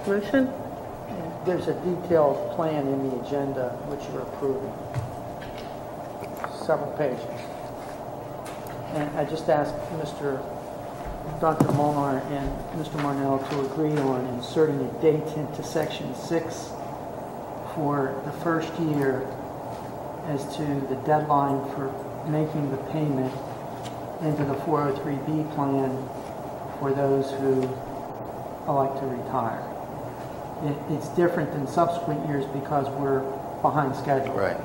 Motion. There's a detailed plan in the agenda which you're approving. Several pages. And I just asked Dr. Molnar and Mr. Marnell to agree on inserting a date into Section 6 for the first year as to the deadline for making the payment into the 403B plan for those who elect to retire. It's different than subsequent years because we're behind schedule. Right.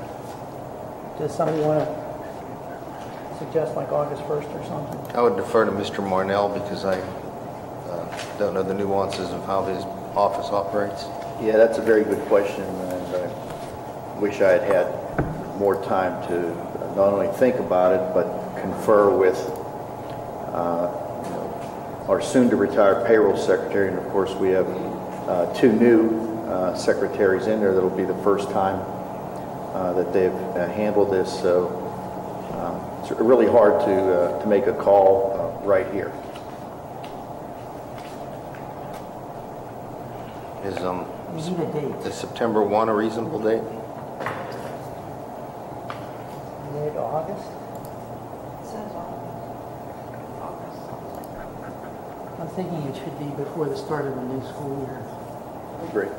Does somebody want to suggest like August 1st or something? I would defer to Mr. Marnell because I don't know the nuances of how his office operates. Yeah, that's a very good question, and I wish I had had more time to not only think about it, but confer with our soon-to-retire payroll secretary, and of course we have 2 new secretaries in there. That'll be the first time that they've handled this, so it's really hard to make a call right here. Is September 1 a reasonable date? Mid-August? I'm thinking it should be before the start of the new school year. Great.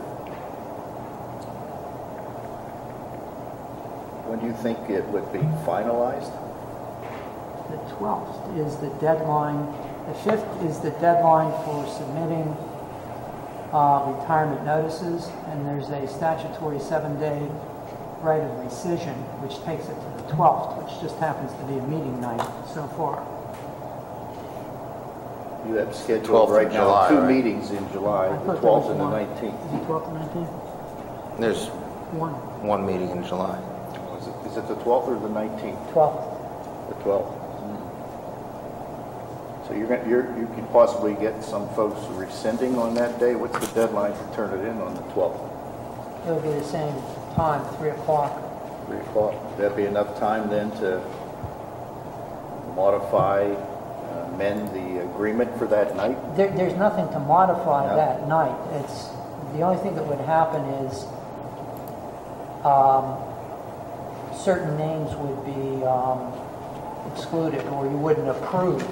When do you think it would be finalized? The 12th is the deadline. The 5th is the deadline for submitting retirement notices, and there's a statutory 7-day right of rescission, which takes it to the 12th, which just happens to be a meeting night so far. You have scheduled right now July, 2 right? meetings in July, the 12th and the 19th. Is it 12th and 19th? There's One. one meeting in July. Is it the 12th or the 19th? 12th. The 12th. So you could possibly get some folks rescinding on that day. What's the deadline to turn it in on the 12th? It'll be the same time, 3 o'clock. 3 o'clock. Would that be enough time then to modify, amend the agreement for that night? There's nothing to modify No. that night. It's the only thing that would happen is certain names would be excluded, or you wouldn't approve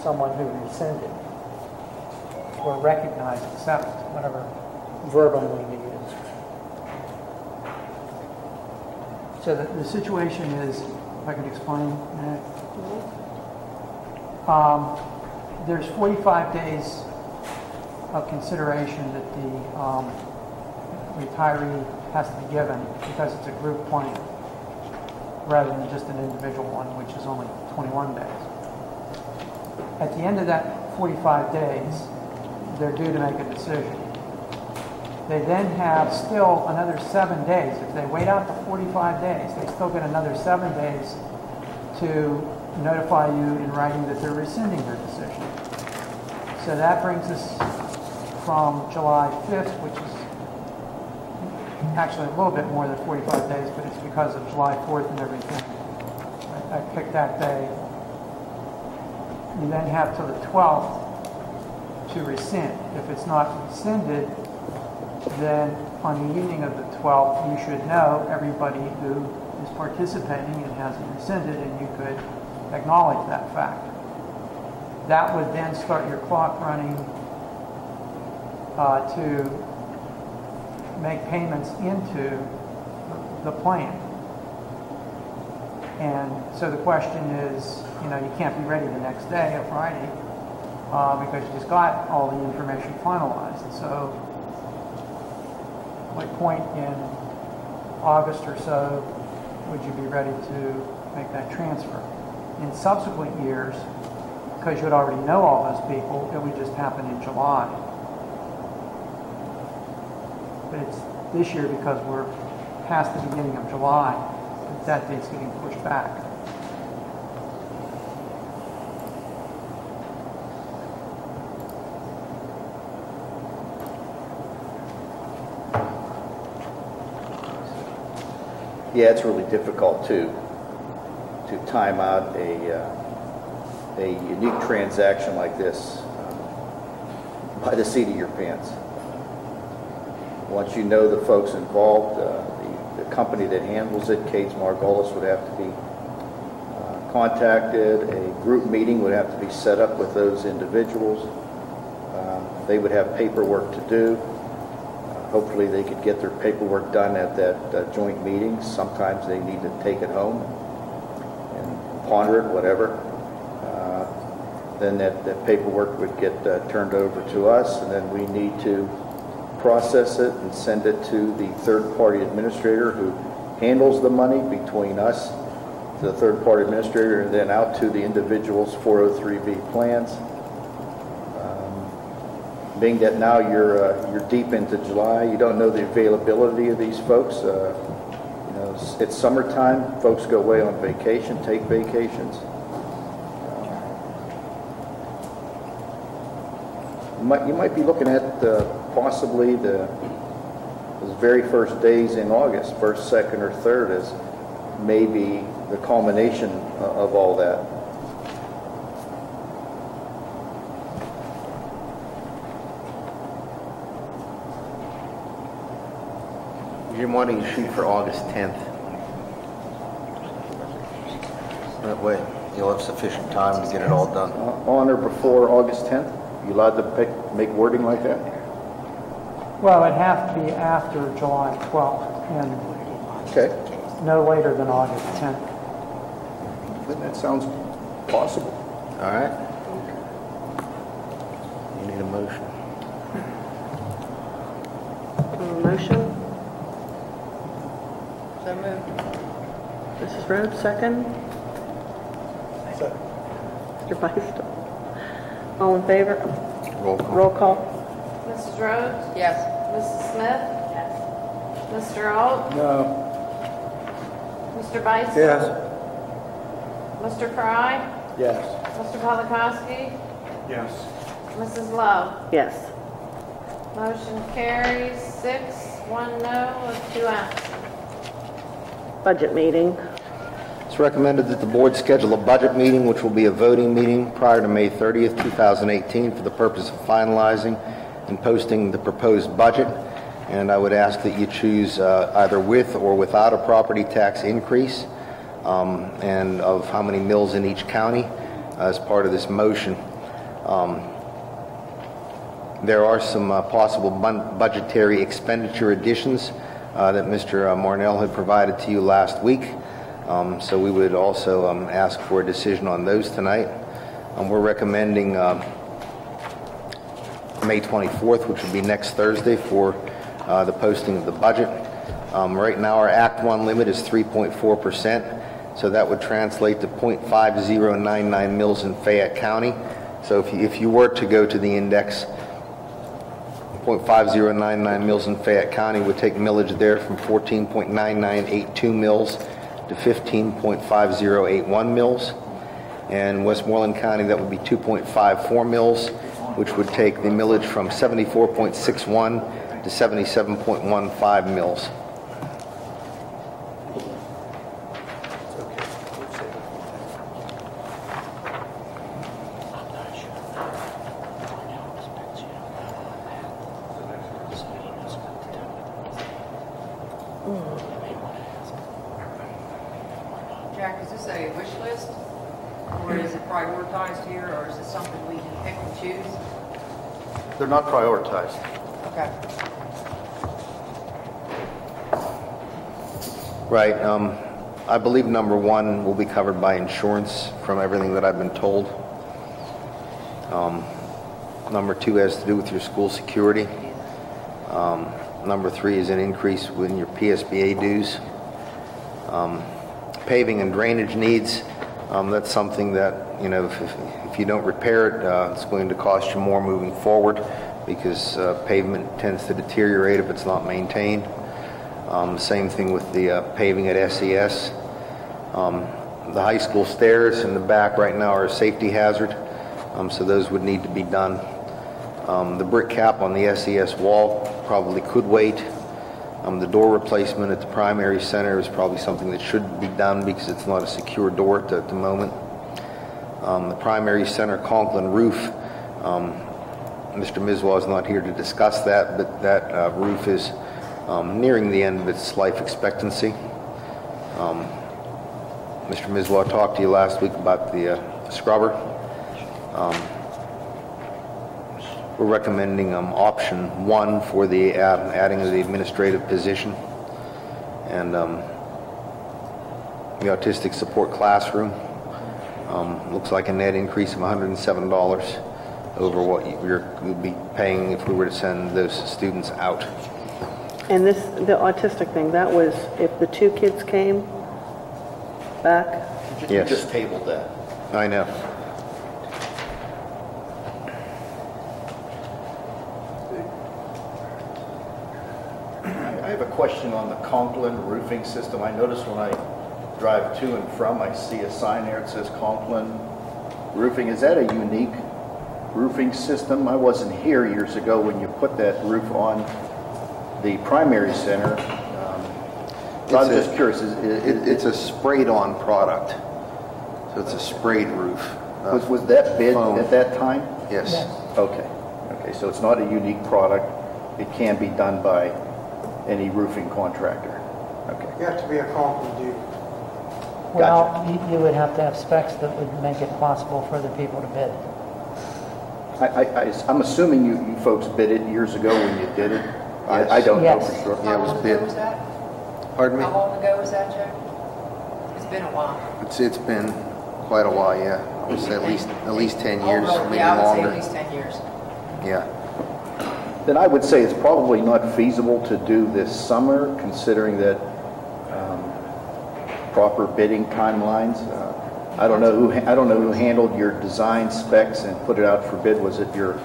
someone who rescinded, or recognize, accept, whatever verb I'm going to use. So the situation is, if I could explain that, there's 45 days of consideration that the retiree has to be given because it's a group plan rather than just an individual one, which is only 21 days. At the end of that 45 days, they're due to make a decision. They then have still another 7 days. If they wait out the 45 days, they still get another 7 days to notify you in writing that they're rescinding their decision. So that brings us from July 5th, which is actually a little bit more than 45 days, but it's because of July 4th and everything. I picked that day. You then have till the 12th to rescind. If it's not rescinded, then on the evening of the 12th, you should know everybody who is participating and hasn't rescinded, and you could acknowledge that fact. That would then start your clock running to make payments into the plan. And so the question is, you can't be ready the next day, or Friday, because you just got all the information finalized. So what point in August or so would you be ready to make that transfer? In subsequent years, because you'd already know all those people, it would just happen in July. But it's this year because we're past the beginning of July, that date's getting pushed back. Yeah, it's really difficult to time out a unique transaction like this by the seat of your pants. Once you know the folks involved, the company that handles it, Cade's Margolis, would have to be contacted. A group meeting would have to be set up with those individuals. They would have paperwork to do. Hopefully they could get their paperwork done at that joint meeting. Sometimes they need to take it home and ponder it, whatever. Then that paperwork would get turned over to us, and then we need to process it and send it to the third-party administrator who handles the money between us, the third-party administrator, and then out to the individual's 403B plans. Being that now you're deep into July, you don't know the availability of these folks. You know, it's summertime. Folks go away on vacation, take vacations. You might be looking at possibly those very first days in August, first, second, or third, as maybe the culmination of all that. Jim, why don't you shoot for August 10th? That way you'll have sufficient time to get it all done. On or before August 10th? You allowed to make wording like that? Well, it'd have to be after July 12th and Okay. no later than August 10th. That sounds possible. All right. You need a motion. Motion? So moved. Mrs. Rhodes, second? Second. Mr. Beistel? All in favor? Roll call. Roll call. Mrs. Rhodes? Yes. Mrs. Smith? Yes. Mr. Alt? No. Mr. Beistel? Yes. Mr. Fry? Yes. Mr. Polakowski? Yes. Mrs. Love? Yes. Motion carries 6, 1 no, with 2 absent. Budget meeting. It's recommended that the board schedule a budget meeting, which will be a voting meeting prior to May 30th, 2018, for the purpose of finalizing and posting the proposed budget. And I would ask that you choose either with or without a property tax increase, and of how many mills in each county as part of this motion. There are some possible budgetary expenditure additions that Mr. Marnell had provided to you last week. So we would also ask for a decision on those tonight. We're recommending May 24th, which would be next Thursday, for the posting of the budget. Right now our Act 1 limit is 3.4%, so that would translate to 0.5099 mills in Fayette County. So if you were to go to the index, 0.5099 mills in Fayette County would take millage there from 14.9982 mills to 15.5081 mills. And Westmoreland County, that would be 2.54 mills, which would take the millage from 74.61 to 77.15 mills. Jack, is this a wish list? Or is it prioritized here, or is it something we can pick and choose? They're not prioritized. Okay. Right. I believe number 1 will be covered by insurance from everything that I've been told. Number 2 has to do with your school security. Number 3 is an increase in your PSBA dues. Paving and drainage needs, that's something that, you know, if you don't repair it, it's going to cost you more moving forward, because pavement tends to deteriorate if it's not maintained. Same thing with the paving at SES. The high school stairs in the back right now are a safety hazard, so those would need to be done. The brick cap on the SES wall probably could wait. The door replacement at the primary center is probably something that should be done because it's not a secure door at the moment. The primary center Conklin roof, Mr. Miswah is not here to discuss that, but that roof is nearing the end of its life expectancy. Mr. Miswah talked to you last week about the scrubber. We're recommending option 1 for the adding of the administrative position, and the autistic support classroom looks like a net increase of $107 over what you'd be paying if we were to send those students out. And the autistic thing, that was if the 2 kids came back? Yes. You just tabled that. I know. I have a question on the Conklin roofing system. I notice when I drive to and from, I see a sign there that says Conklin roofing. Is that a unique roofing system? I wasn't here years ago when you put that roof on the primary center. So I'm just curious. It's a sprayed-on product, so it's a sprayed roof. Was that bid at that time? Yes. Okay. Okay. So it's not a unique product. It can be done by any roofing contractor. Okay. You have to be a Conklin dealer. Well, you would have to have specs that would make it possible for the people to bid. I'm assuming you folks bid it years ago when you did it. I don't know for sure. Yeah, it was bid. How long ago was that? Pardon me? How long ago was that, Joe? It's been a while. It's been quite a while, yeah. I would say at least 10 years, Oh, really? maybe Yeah, I would longer. say at least 10 years. Yeah. Then I would say it's probably not feasible to do this summer, considering that proper bidding timelines. I don't know who handled your design specs and put it out for bid. Was it your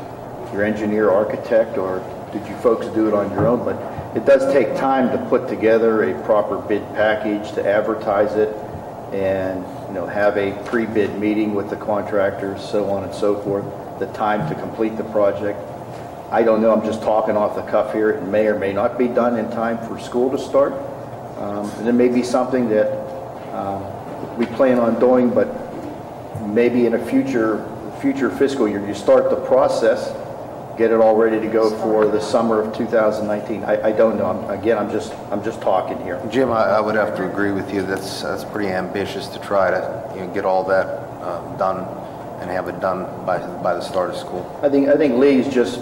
engineer, architect, or did you folks do it on your own? But it does take time to put together a proper bid package, to advertise it, and have a pre-bid meeting with the contractors, so on and so forth. The time to complete the project. I don't know. I'm just talking off the cuff here. It may or may not be done in time for school to start. And it may be something that we plan on doing, but maybe in a future fiscal year, you start the process, get it all ready to go for the summer of 2019. I don't know. I'm just talking here. Jim, I would have to agree with you. That's pretty ambitious to try to get all that done and have it done by the start of school. I think Lee's just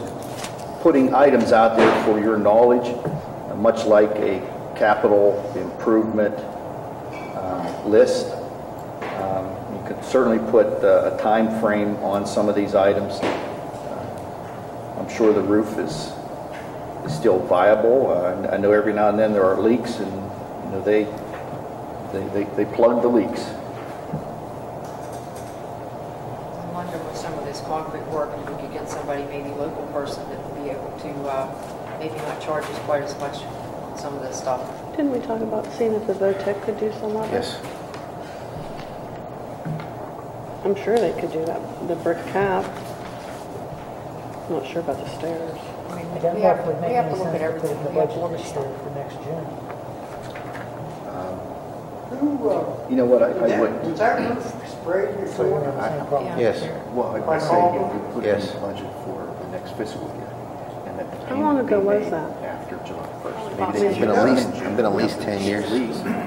putting items out there for your knowledge, much like a capital improvement list. You could certainly put a time frame on some of these items. I'm sure the roof is still viable. I know every now and then there are leaks, and they plug the leaks. I wonder with some of this concrete work, if we could get somebody, maybe local person, that would be able to maybe not charge us quite as much on some of this stuff. Didn't we talk about seeing if the VOTEC could do some of it? Yes. I'm sure they could do that. The brick cap. Not sure about the stairs. I mean, I don't we know have if it would make we have any to look sense at to put everything. in the We have to budget look at this stuff. year for next June. You know what? I Was would. that roof sprayed So we before? have the same problem. Yes. Well, I say you put it in the budget for the next fiscal year, and that the How long payment ago be was made that? after July 1st. It's been at least 10 years,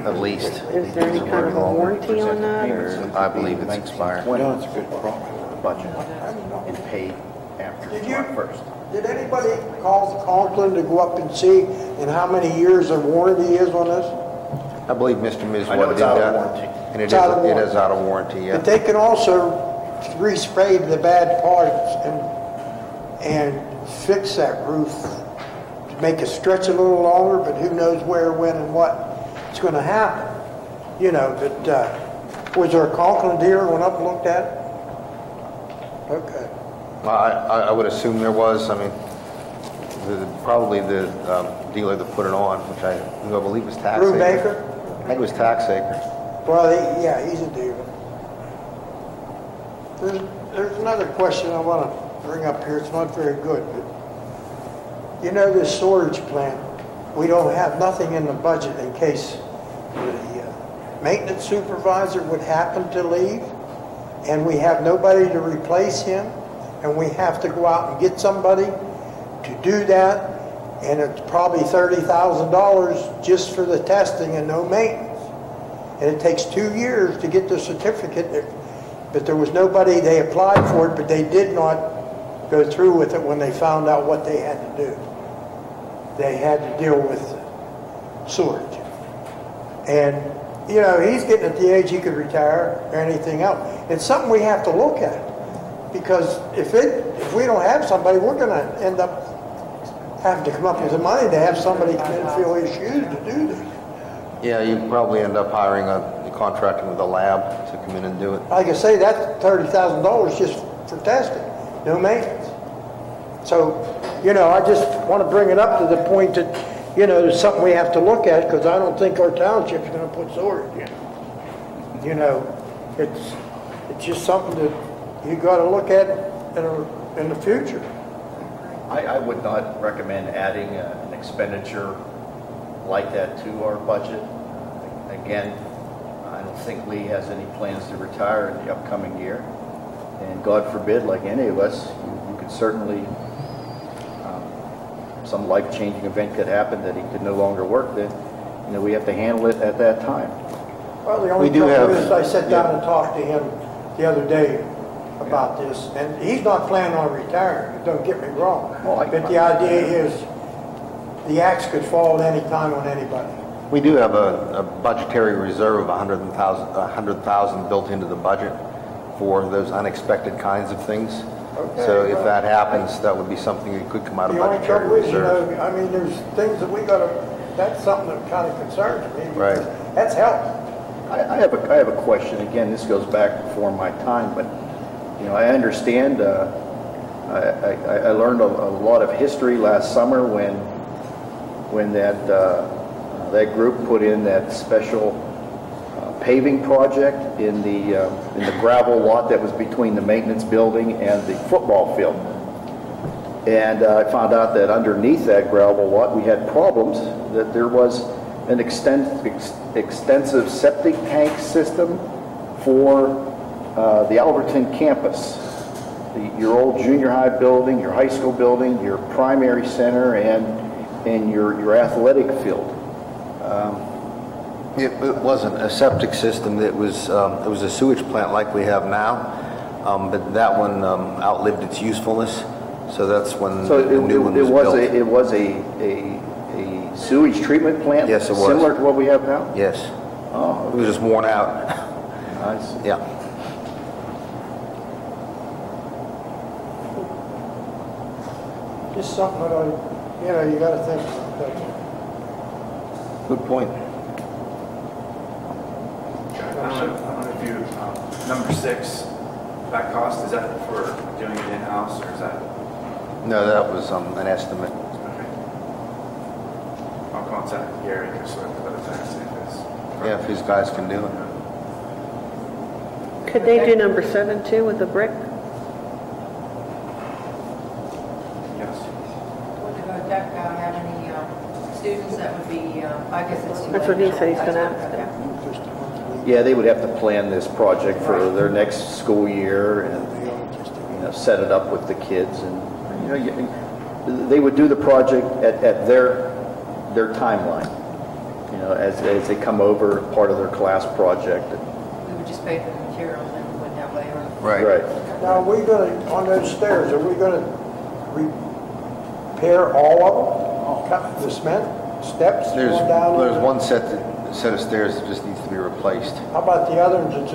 at least. Is there any kind of a warranty on that? Or? I believe it's expired. No, it's a good budget and paid after Did July you- 1st. Did anybody call Conklin to go up and see and how many years of warranty is on this? I believe Mr. Miswah I know did it's out of that. warranty. And It's out of it warranty. is out of warranty, yeah. But they can also respray the bad parts and fix that roof to make it stretch a little longer, but who knows where, when, and what is going to happen. Was there a Conklin dealer went up and looked at it? Okay. Well, I would assume there was. I mean, probably the dealer that put it on, which I believe was Tax Drew Acre. Baker? I think it was Tax Acre. Well, yeah, he's a dealer. There's another question I want to bring up here. It's not very good, but this storage plant we don't have nothing in the budget in case the maintenance supervisor would happen to leave, and we have nobody to replace him, and we have to go out and get somebody to do that, and it's probably $30,000 just for the testing and no maintenance. And it takes 2 years to get the certificate, but there was nobody, they applied for it, but they did not go through with it when they found out what they had to do. They had to deal with sewage. And, you know, he's getting at the age he could retire or anything else. It's something we have to look at, because if we don't have somebody, we're going to end up having to come up with the money to have somebody come in and fill his shoes to do this. Yeah, you probably end up hiring contracting with a lab to come in and do it. Like I say, that's $30,000 just for testing, no maintenance. So, you know, I just want to bring it up to the point that, you know, there's something we have to look at, because I don't think our township's going to put sewage in. You know, it's just something that you got to look at in the future. I would not recommend adding an expenditure like that to our budget. Again, I don't think Lee has any plans to retire in the upcoming year. And God forbid, like any of us, you could certainly, some life-changing event could happen that he could no longer work, then, you know, we have to handle it at that time. Well, the only trouble is I sat down and talked to him the other day about this, and he's not planning on retiring, don't get me wrong. But the idea is the axe could fall at any time on anybody. We do have a budgetary reserve of $100,000 built into the budget for those unexpected kinds of things. Okay, so if that happens, that would be something that could come out of budgetary reserve. You know, I mean, there's things that we got to, that's something that kind of concerns me. Right. That's help. I have a question. Again, this goes back before my time, but you know, I understand. I learned a lot of history last summer when that group put in that special paving project in the gravel lot that was between the maintenance building and the football field. And I found out that underneath that gravel lot we had problems, that there was an extensive septic tank system for the Alberton campus. Your old junior high building, your high school building, your primary center, and your athletic field. It wasn't a septic system. It was a sewage plant like we have now, but that one outlived its usefulness. So that's when the new one was built. It was a sewage treatment plant. Yes, it was similar to what we have now. Yes. Oh, it was just worn out. I see. Yeah. Just something that you got to think about. Good point. I don't know if you, number 6, that cost, is that for doing it in-house, or is that? No, that was an estimate. Okay. I'll contact Gary just so I can let us ask if it's. Yeah, if his guys can do it. Could they do number 7 too with the brick? Yes. Would the deck have any students that would be, I guess it's too That's what he late. said he's going to ask. Yeah, they would have to plan this project for their next school year and set it up with the kids, and they would do the project at their timeline. As they come over, part of their class project. We would just pay for the materials and went that way, or? Right. Now, are we going to, on those stairs, are we going to repair all of them? The cement steps going down? There's one set of stairs that just needs to be replaced. How about the other ones?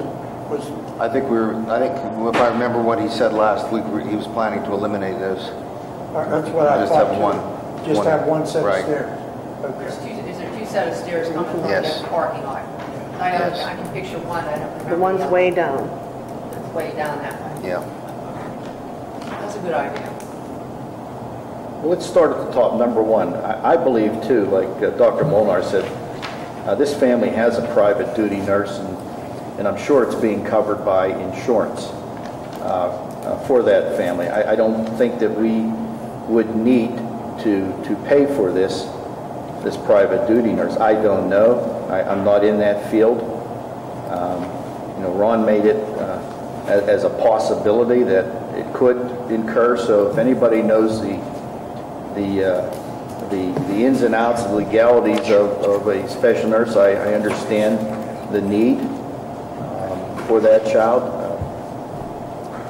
I think if I remember what he said last week, he was planning to eliminate those. That's what I just thought. have one. Just have one set right. of stairs. Okay. Is there 2 sets of stairs coming from the parking lot? I can picture one. I don't remember. The one's way down. It's way down that way. Yeah. That's a good idea. Well, let's start at the top. Number 1, I believe too, like Dr. Molnar said, this family has a private duty nurse, and I'm sure it's being covered by insurance for that family. I don't think that we would need to pay for this this private duty nurse. I don't know. I'm not in that field. Ron made it as a possibility that it could incur. So if anybody knows the ins and outs of the legalities of a special nurse, I understand the need for that child.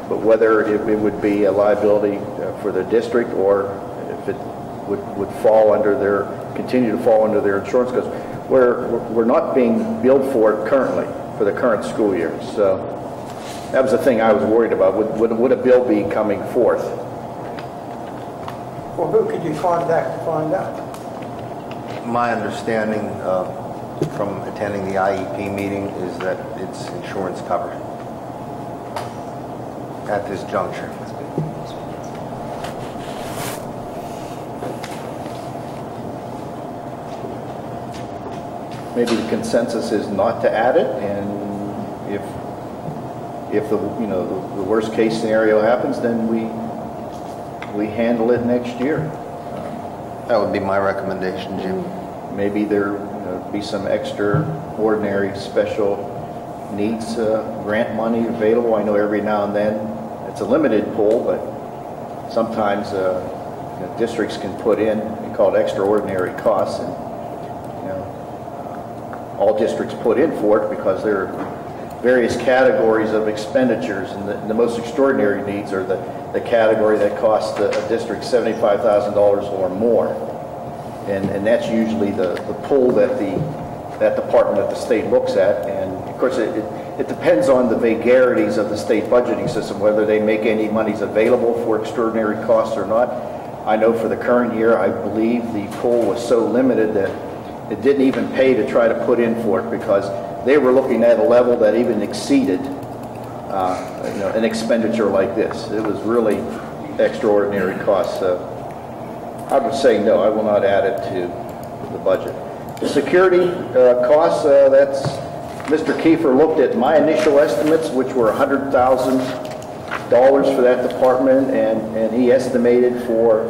But whether it would be a liability for the district or if it would fall under continue to fall under their insurance, because we're not being billed for it currently for the current school year. So that was the thing I was worried about. Would a bill be coming forth? Well, who could you contact to find out? My understanding from attending the IEP meeting is that it's insurance covered at this juncture. Maybe the consensus is not to add it, and if the worst case scenario happens, then we handle it next year. That would be my recommendation, Jim. Maybe there be some extraordinary special needs grant money available. I know every now and then it's a limited pool, but sometimes districts can put in, we call it extraordinary costs, and all districts put in for it because there are various categories of expenditures, and the most extraordinary needs are the category that costs a district $75,000 or more, and that's usually the pool that that department of the state looks at. And of course it depends on the vagaries of the state budgeting system whether they make any monies available for extraordinary costs or not. I know for the current year, I believe the pool was so limited that it didn't even pay to try to put in for it because they were looking at a level that even exceeded an expenditure like this. It was really extraordinary costs. So I would say no, I will not add it to the budget. The security costs, that's Mr. Kiefer looked at my initial estimates, which were $100,000 for that department, and he estimated for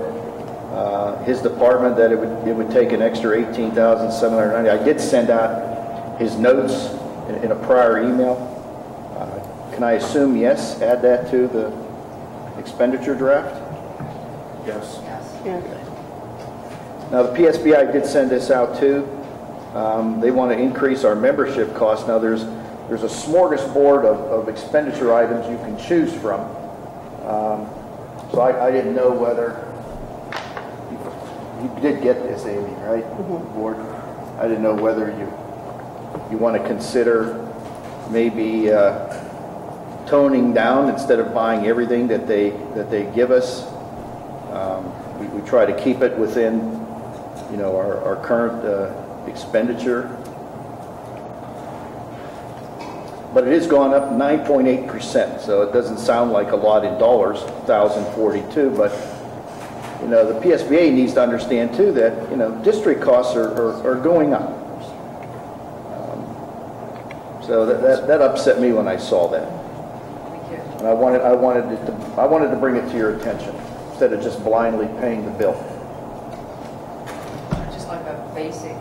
his department that it would take an extra $18,790. I did send out his notes in a prior email. Can I assume yes? Add that to the expenditure draft? Yes. Yeah. Now the PSBI did send this out too. They want to increase our membership costs. Now there's a smorgasbord of expenditure items you can choose from. So I didn't know whether you did get this, Amy, right? Mm-hmm. Board. I didn't know whether you want to consider maybe toning down instead of buying everything that they give us. We try to keep it within, our current expenditure. But it has gone up 9.8%, so it doesn't sound like a lot in dollars, 1,042, but the PSBA needs to understand too that district costs are going up. So that upset me when I saw that. And I wanted to bring it to your attention instead of just blindly paying the bill. Just like a basic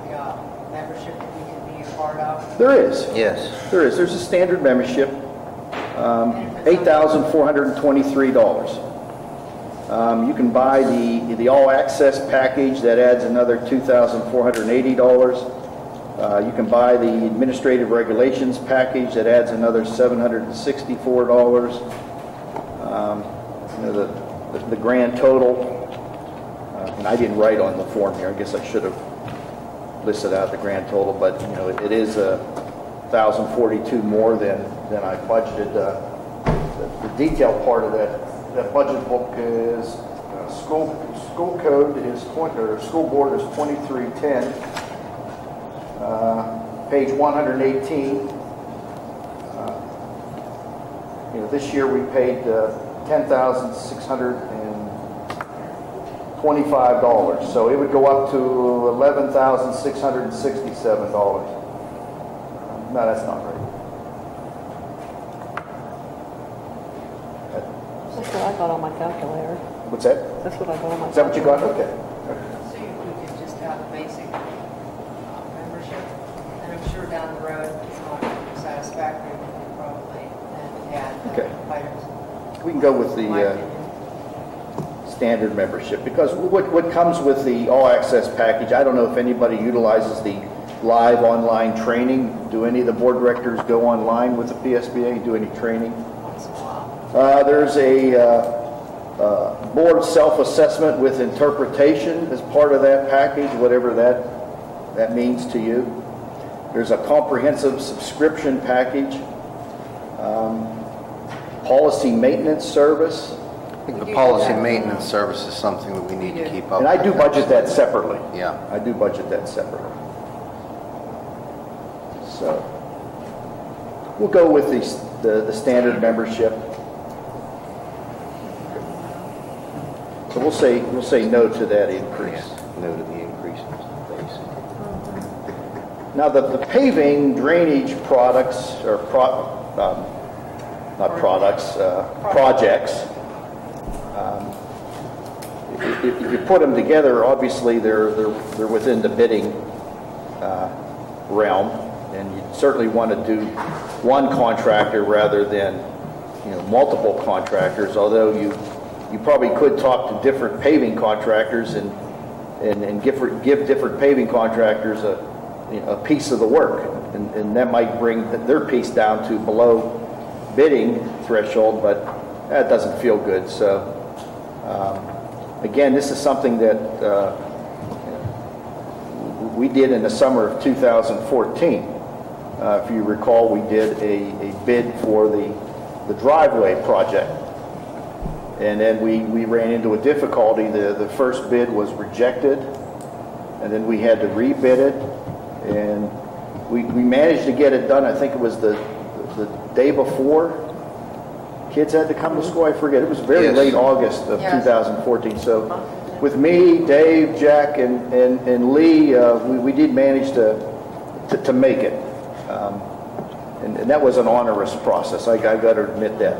membership that we can be a part of. There is. Yes. There is. There's a standard membership, $8,423. You can buy the all-access package that adds another $2,480. You can buy the administrative regulations package that adds another $764. The grand total, and I didn't write on the form here. I guess I should have listed out the grand total, but it is 1,042 more than I budgeted. The detailed part of that budget book is school code is school board is 2310, page 118. This year we paid $10,625, so it would go up to $11,667. No, that's not right. That's what I got on my calculator. What's that? That's what I got on my calculator. Is that what you got? Okay. So we could just have a basic down the road is not satisfactory, then probably add items. We can go with the standard membership, because what comes with the all-access package, I don't know if anybody utilizes the live online training. Do any of the board directors go online with the PSBA, do any training? Once in a while. There's a board self-assessment with interpretation as part of that package, whatever that means to you. There's a comprehensive subscription package, policy maintenance service. I think the policy maintenance service is something that we need to keep up And I do budget that separately. Yeah. I do budget that separately. So we'll go with the standard membership. So we'll say no to that increase. No to the increases. Now the paving drainage products or projects. If you put them together, obviously they're within the bidding realm, and you certainly want to do one contractor rather than multiple contractors. Although you probably could talk to different paving contractors and give different paving contractors a piece of the work, and that might bring their piece down to below bidding threshold, but that doesn't feel good. So again, this is something that we did in the summer of 2014. If you recall, we did a bid for the driveway project, and then we ran into a difficulty. The first bid was rejected, and then we had to rebid it, and we managed to get it done. I think it was the day before kids had to come to school. I forget. It was very late August of 2014. So with me, Dave, Jack, and Lee, we did manage to make it. And that was an onerous process. I got to admit that.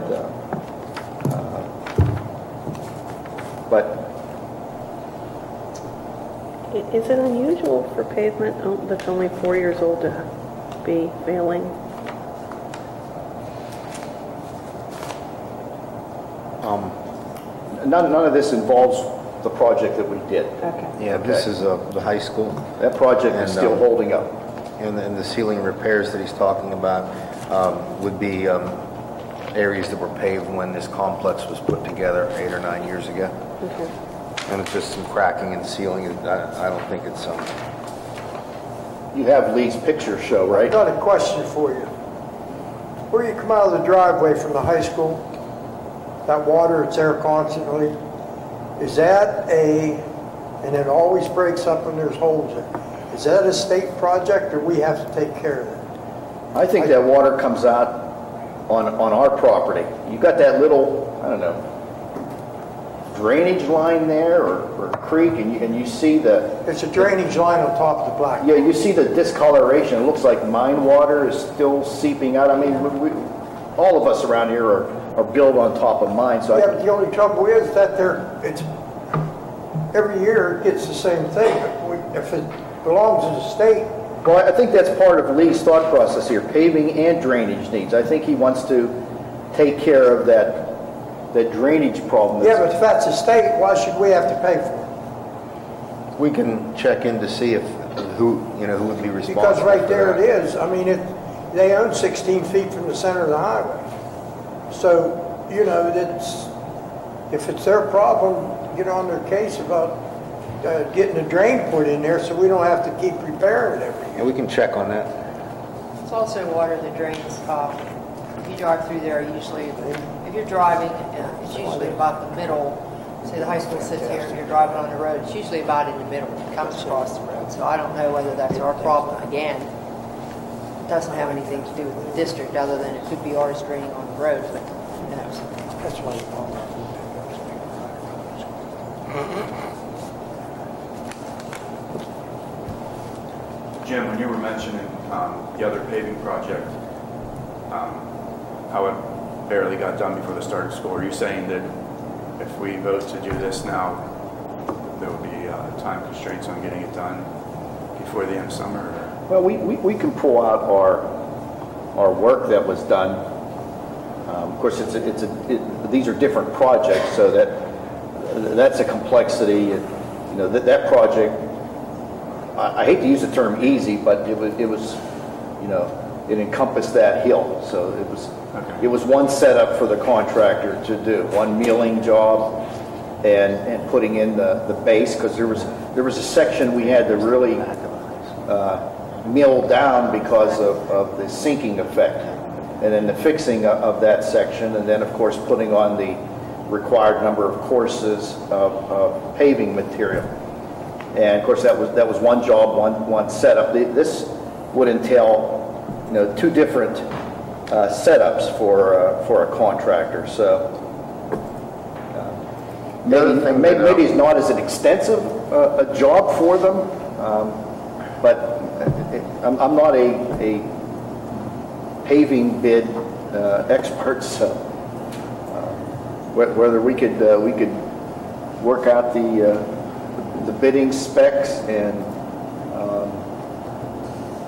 But is it unusual for pavement that's only 4 years old to be failing? None of this involves the project that we did. Okay. Yeah, this is the high school. That project is still holding up. And the ceiling repairs that he's talking about would be areas that were paved when this complex was put together 8 or 9 years ago. Okay. And it's just some cracking in the ceiling. I don't think it's You have Lee's picture show, right? I've got a question for you. Where you come out of the driveway from the high school, that water, it's there constantly, is that and it always breaks up when there's holes in it. Is that a state project, or we have to take care of it? I think that water comes out on our property. You got that little, I don't know, drainage line there or creek, and you see It's a drainage line on top of the black. Yeah, you see the discoloration. It looks like mine water is still seeping out. I mean, all of us around here are built on top of mine. So yeah, but the only trouble is that it's every year it gets the same thing. If it belongs to the state. Well, I think that's part of Lee's thought process here, paving and drainage needs. I think he wants to take care of that drainage problem. Yeah, but if that's a state, why should we have to pay for it? We can check in to see who would be responsible. Because right there it is. I mean, they own 16 feet from the center of the highway. So, if it's their problem, get on their case about getting a drain put in there so we don't have to keep repairing it every year. And we can check on that. It's also water that drains. If you drive through there, usually, if you're driving, it's usually about the middle. Say the high school sits here and you're driving on the road, it's usually about in the middle. It comes across the road. So I don't know whether that's our problem. Again, it doesn't have anything to do with the district other than it could be ours draining on the road, but who knows? That's why you call Jim, when you were mentioning the other paving project, how it barely got done before the start of school, are you saying that if we vote to do this now, there will be time constraints on getting it done before the end of summer? Well, we can pull out our work that was done. Of course, these are different projects, so that's a complexity. You know, that project, I hate to use the term easy, but it was, you know, it encompassed that hill. So it was one setup for the contractor to do, one milling job and putting in the base, because there was a section we had to really mill down because of the sinking effect, and then the fixing of that section, and then of course putting on the required number of courses of paving material. And of course that was one job, one setup. This would entail, you know, two different setups for a contractor. So maybe it's not as an extensive a job for them, but I'm not a paving bid expert, so whether we could work out the bidding specs, and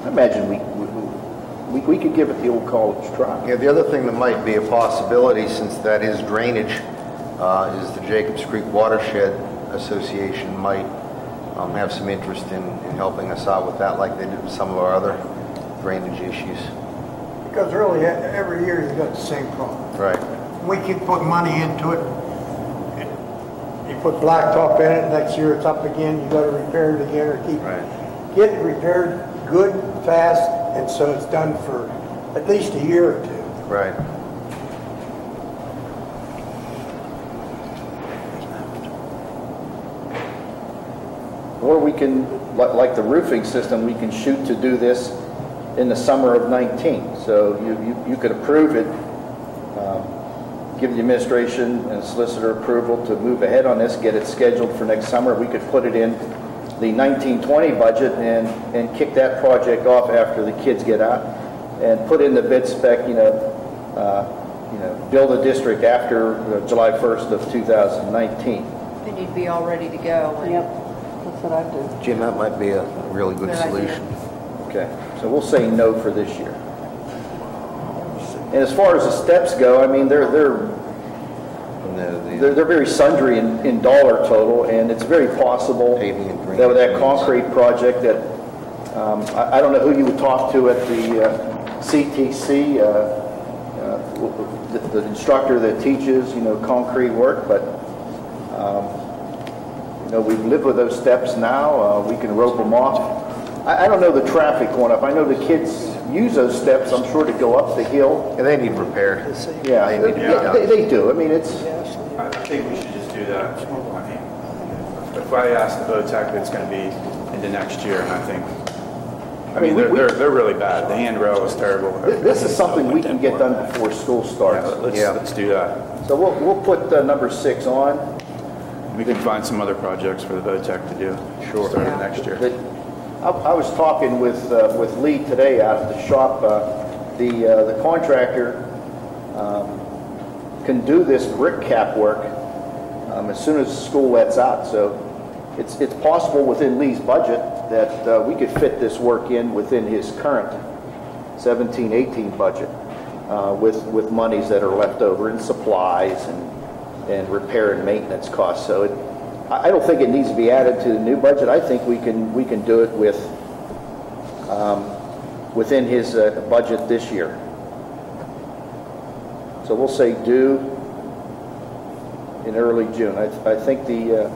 I imagine we could give it the old college try. Yeah, the other thing that might be a possibility, since that is drainage, is the Jacobs Creek Watershed Association might have some interest in helping us out with that, like they did with some of our other drainage issues. Because really, every year you've got the same problem. Right. We keep putting money into it. You put blacktop in it, next year it's up again, you got to repair it again, or get it repaired good, fast, and so it's done for at least a year or two. Right. Or we can, like the roofing system, we can shoot to do this in the summer of 19. So you could approve it, give the administration and solicitor approval to move ahead on this, get it scheduled for next summer. We could put it in the 19-20 budget and kick that project off after the kids get out, and put in the bid spec, build a district after July 1st of 2019. And you'd be all ready to go. Yep. That's what I do. Jim, that might be a really good solution. Okay, so we'll say no for this year. And as far as the steps go, I mean, they're very sundry in dollar total, and it's very possible that with that concrete project that I don't know who you would talk to at the CTC, the instructor that teaches, concrete work, but we've lived with those steps now. We can rope them off. I don't know the traffic going up. I know the kids use those steps, I'm sure, to go up the hill. Yeah, they need repaired. Yeah, they do. I mean, it's... I think we should just do that. I mean, if I ask the VOTEC, it's going to be into next year, and I think... I mean, they're really bad. The handrail is terrible. This is something we can get done before school starts. Yeah, let's do that. So we'll put number 6 on. We can find some other projects for the VOTEC to do. Sure. Starting next year. I was talking with Lee today out at the shop. The contractor can do this brick cap work as soon as school lets out. So it's possible within Lee's budget that we could fit this work in within his current 17-18 budget with monies that are left over in supplies and repair and maintenance costs. So I don't think it needs to be added to the new budget. I think we can do it within his budget this year. So we'll say due in early June. I think the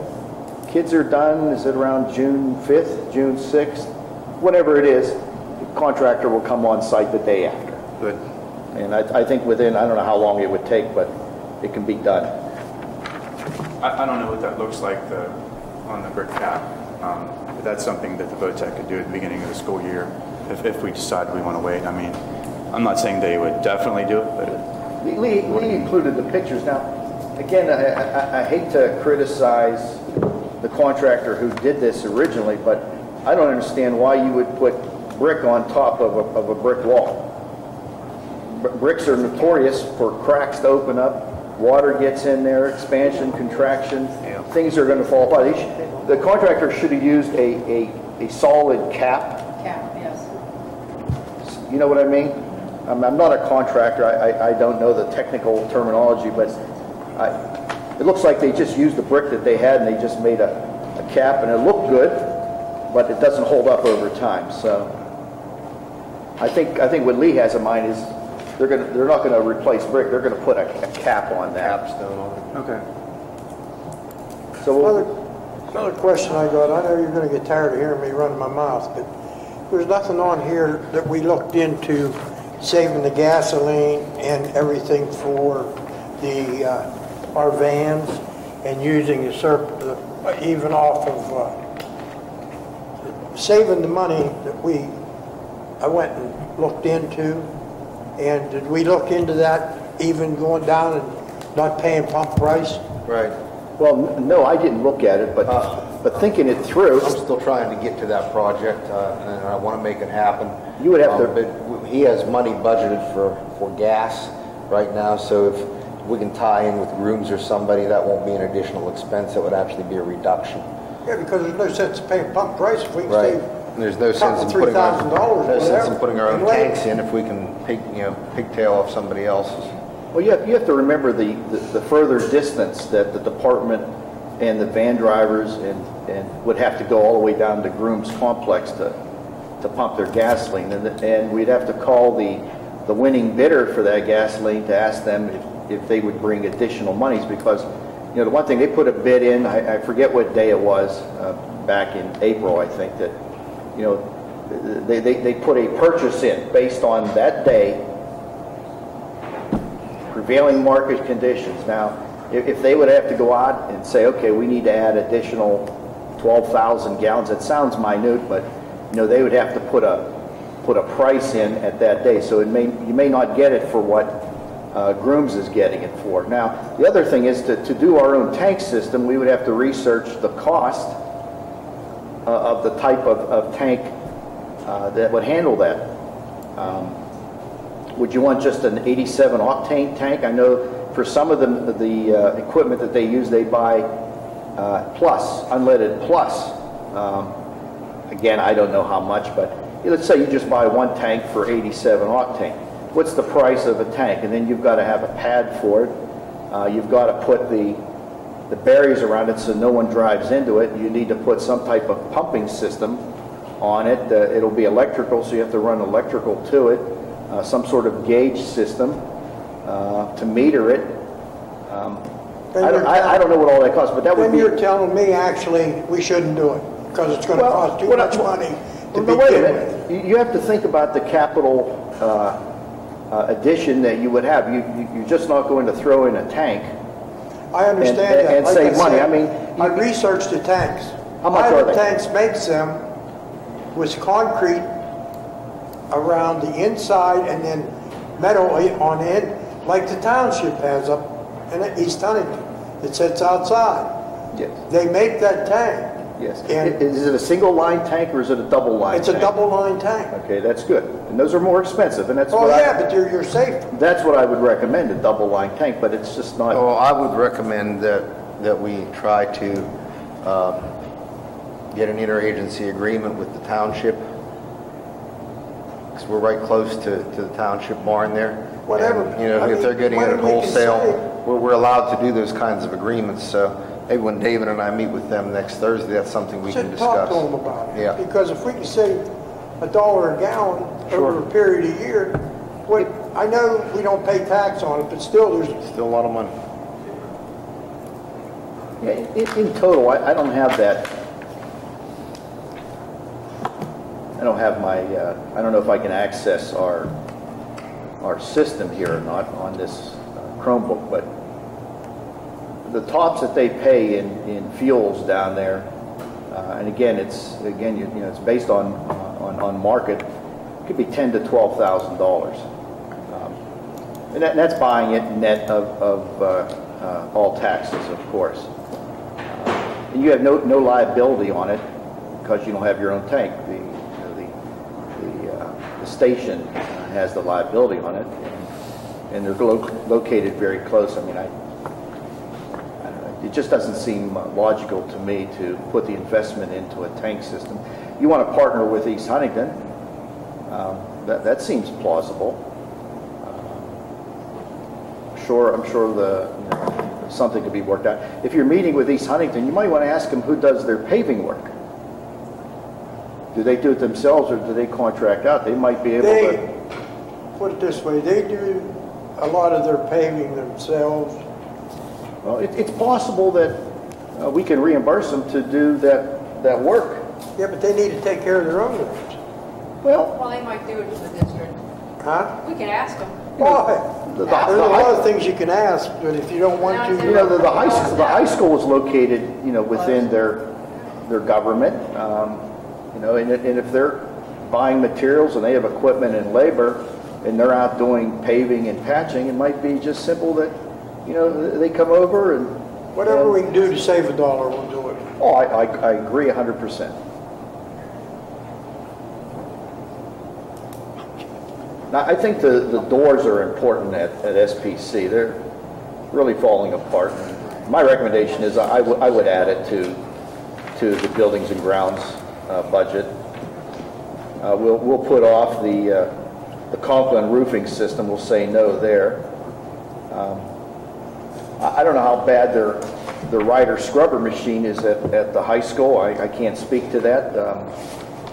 kids are done. Is it around June 5th, June 6th? Whatever it is, the contractor will come on site the day after. Good. And I think within, I don't know how long it would take, but it can be done. I don't know what that looks like on the brick cap. But that's something that the VOTEC could do at the beginning of the school year if we decide we want to wait. I mean, I'm not saying they would definitely do it, but... Lee included the pictures. Now, again, I hate to criticize the contractor who did this originally, but I don't understand why you would put brick on top of a brick wall. Bricks are notorious for cracks to open up. Water gets in there, expansion, contraction, things are going to fall apart. The contractor should have used a solid cap. Cap, yes. You know what I mean? I'm not a contractor. I don't know the technical terminology, but it looks like they just used the brick that they had and they just made a cap, and it looked good, but it doesn't hold up over time. So I think what Lee has in mind is they're not going to replace brick. They're going to put a cap on that. Capstone on it. Okay. So Another question I got, I know you're going to get tired of hearing me running my mouth, but there's nothing on here that we looked into saving the gasoline and everything for the our vans and using the even off of saving the money that I went and looked into. And did we look into that, even going down and not paying pump price? Right. well, no, I didn't look at it, but thinking it through, I'm still trying to get to that project, and I want to make it happen. You would have to. But he has money budgeted for gas right now, so if we can tie in with Grooms or somebody, that won't be an additional expense. It would actually be a reduction. Yeah, because there's no sense in paying pump price if we can Right. save And there's no sense in putting our own tanks in if we can pigtail off somebody else's. Well, you have to remember the further distance that the department and the van drivers and would have to go all the way down to Grooms Complex to pump their gasoline, and we'd have to call the winning bidder for that gasoline to ask them if they would bring additional monies, because the one thing, they put a bid in, I forget what day it was, back in April, I think, that they put a purchase in based on that day, prevailing market conditions. Now, if they would have to go out and say, okay, we need to add additional 12,000 gallons, it sounds minute, but they would have to put a price in at that day. So you may not get it for what Grooms is getting it for. Now, the other thing is to do our own tank system, we would have to research the cost of the type of tank that would handle that. Would you want just an 87 octane tank? I know for some of the equipment that they use, they buy plus, unleaded plus. Again, I don't know how much, but let's say you just buy one tank for 87 octane. What's the price of a tank? And then you've got to have a pad for it. You've got to put the barriers around it so no one drives into it. You need to put some type of pumping system on it. It'll be electrical, so you have to run electrical to it. Some sort of gauge system to meter it. I don't know what all that costs, but that would be... Then you're telling me, actually, we shouldn't do it because it's going to cost too much money to begin wait a with. minute. You have to think about the capital addition that you would have. You're just not going to throw in a tank. I understand that. And save money. Said, I mean, I researched the tanks. How much are they? Tanks makes them with concrete around the inside and then metal on the end, like the township has up in East Huntington. It sits outside. Yes. They make that tank. Yes. And is it a single line tank or is it a double line tank? It's a double line tank. Okay, that's good. And those are more expensive, and that's but you're safe. That's what I would recommend, a double line tank, but it's just not... Well, I would recommend that we try to get an interagency agreement with the township, because we're right close to the township barn there. Whatever. And, if they're getting it at wholesale, we're allowed to do those kinds of agreements. So maybe when David and I meet with them next Thursday, that's something we can discuss. Talk to them about it. Yeah. Because if we can save $1 a gallon over a period of year, I know we don't pay tax on it, but still there's still a lot of money. Yeah, in total, I don't have that. I don't have my, I don't know if I can access our system here or not on this Chromebook, but the tops that they pay in fuels down there, and it's based on market, it could be $10,000 to $12,000, and that's buying it net of all taxes, of course. And you have no liability on it because you don't have your own tank. The station has the liability on it, and they're located very close. I mean, it just doesn't seem logical to me to put the investment into a tank system. You want to partner with East Huntington, That seems plausible. I'm sure something could be worked out. If you're meeting with East Huntington, you might want to ask them who does their paving work. Do they do it themselves or do they contract out? They might be able to... Put it this way, they do a lot of their paving themselves. Well, it's possible that we can reimburse them to do that work. Yeah, but they need to take care of their own roads. Well, they might do it for the district. Huh? We can ask them. Well, there's a lot of things you can ask, but if you don't want to... You know, the high school is located, within their government, and if they're buying materials and they have equipment and labor, and they're out doing paving and patching, it might be just simple that, they come over and... Whatever we can do to save $1, we'll do it. Oh, I agree 100%. Now, I think the doors are important at SPC. They're really falling apart. My recommendation is I would add it to the buildings and grounds budget. We'll put off the Conklin roofing system. We'll say no there. I don't know how bad the Ryder scrubber machine is at the high school. I can't speak to that.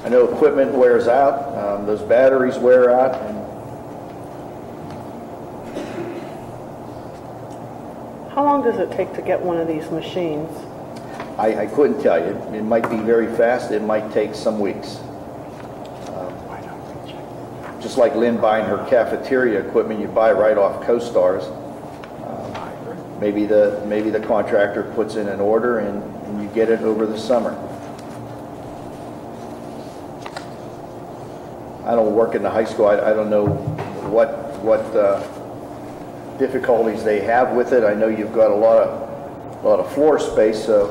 I know equipment wears out. Those batteries wear out. And how long does it take to get one of these machines? I couldn't tell you. It might be very fast. It might take some weeks. Just like Lynn buying her cafeteria equipment, you buy right off CoStars. Maybe the contractor puts in an order and you get it over the summer. I don't work in the high school. I don't know what difficulties they have with it. I know you've got a lot of floor space, so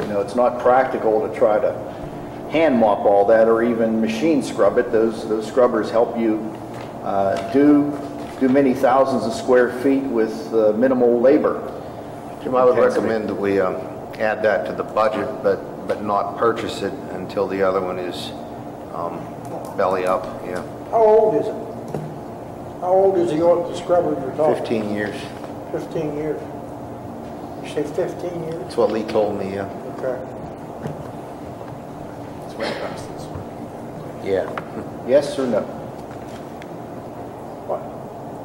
it's not practical to try to hand mop all that or even machine scrub it. Those scrubbers help you do many thousands of square feet with minimal labor. Jim, I would recommend that we add that to the budget, but not purchase it until the other one is belly up. Yeah. How old is it? How old is the scrubber you're talking? 15 years. 15 years. You say 15 years? That's what Lee told me. Yeah. Okay. It's way past this. Yeah. Yes or no? What?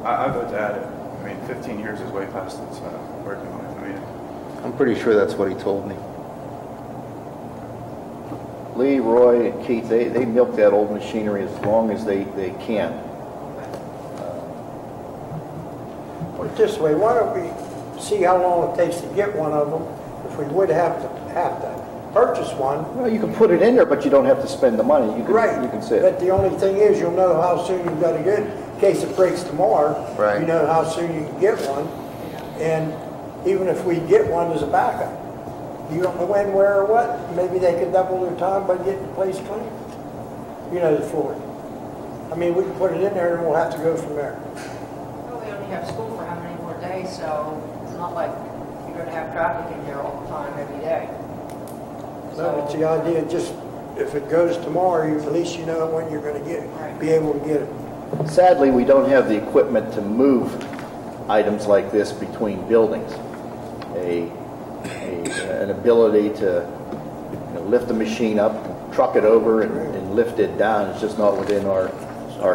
I vote to add it. I mean, 15 years is way past its working life. I mean, I'm pretty sure that's what he told me. Lee, Roy, and Keith, they milk that old machinery as long as they can. Put it this way, why don't we see how long it takes to get one of them if we would have to purchase one? Well, you can put it in there, but you don't have to spend the money. You can say it. But the only thing is, you'll know how soon you've got to get it. In case it breaks tomorrow, Right. You know how soon you can get one. And even if we get one as a backup, you don't know when, where, or what. Maybe they could double their time by getting the place clean. The floor. I mean, we can put it in there and we'll have to go from there. Well, we only have school for how many more days, so it's not like you're going to have traffic in here all the time every day. So it's the idea, just if it goes tomorrow, at least you know when you're going to get it, be able to get it. Sadly, we don't have the equipment to move items like this between buildings. An ability to lift the machine up, truck it over, and lift it down is just not within our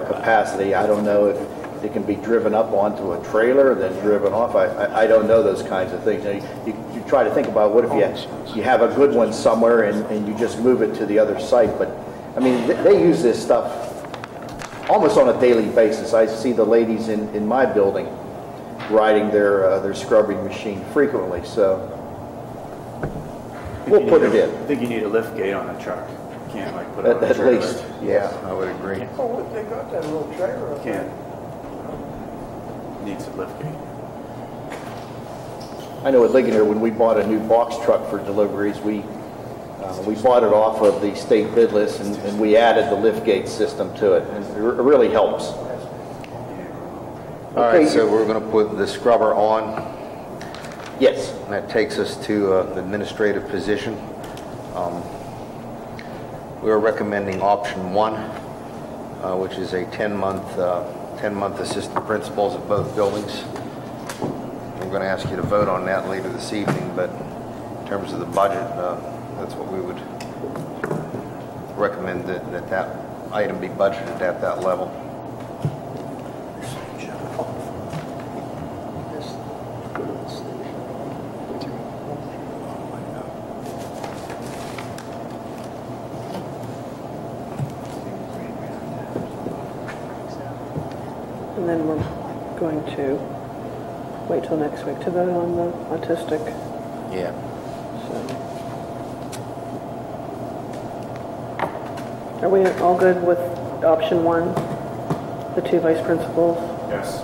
capacity. I don't know if it can be driven up onto a trailer, then driven off. I don't know those kinds of things. You try to think about what if you have a good one somewhere and you just move it to the other site. But I mean, they use this stuff almost on a daily basis. I see the ladies in my building riding their scrubbing machine frequently. So we'll put it in. I think you need a lift gate on a truck. You can't put it on a At trailer. least, yeah, I would agree. Oh, they got that little trailer up there. Can't. Needs a lift gate. I know at Ligonier, when we bought a new box truck for deliveries, we bought it off of the state bid list and we added the lift gate system to it, and it really helps. All right, so we're going to put the scrubber on. Yes. And that takes us to the administrative position. We're recommending option 1. which is a 10-month assistant principals of both buildings. I'm going to ask you to vote on that later this evening, but in terms of the budget, that's what we would recommend, that item be budgeted at that level. And then we're going to wait till next week to vote on the autistic. Yeah. Are we all good with option 1, the 2 vice principals? Yes.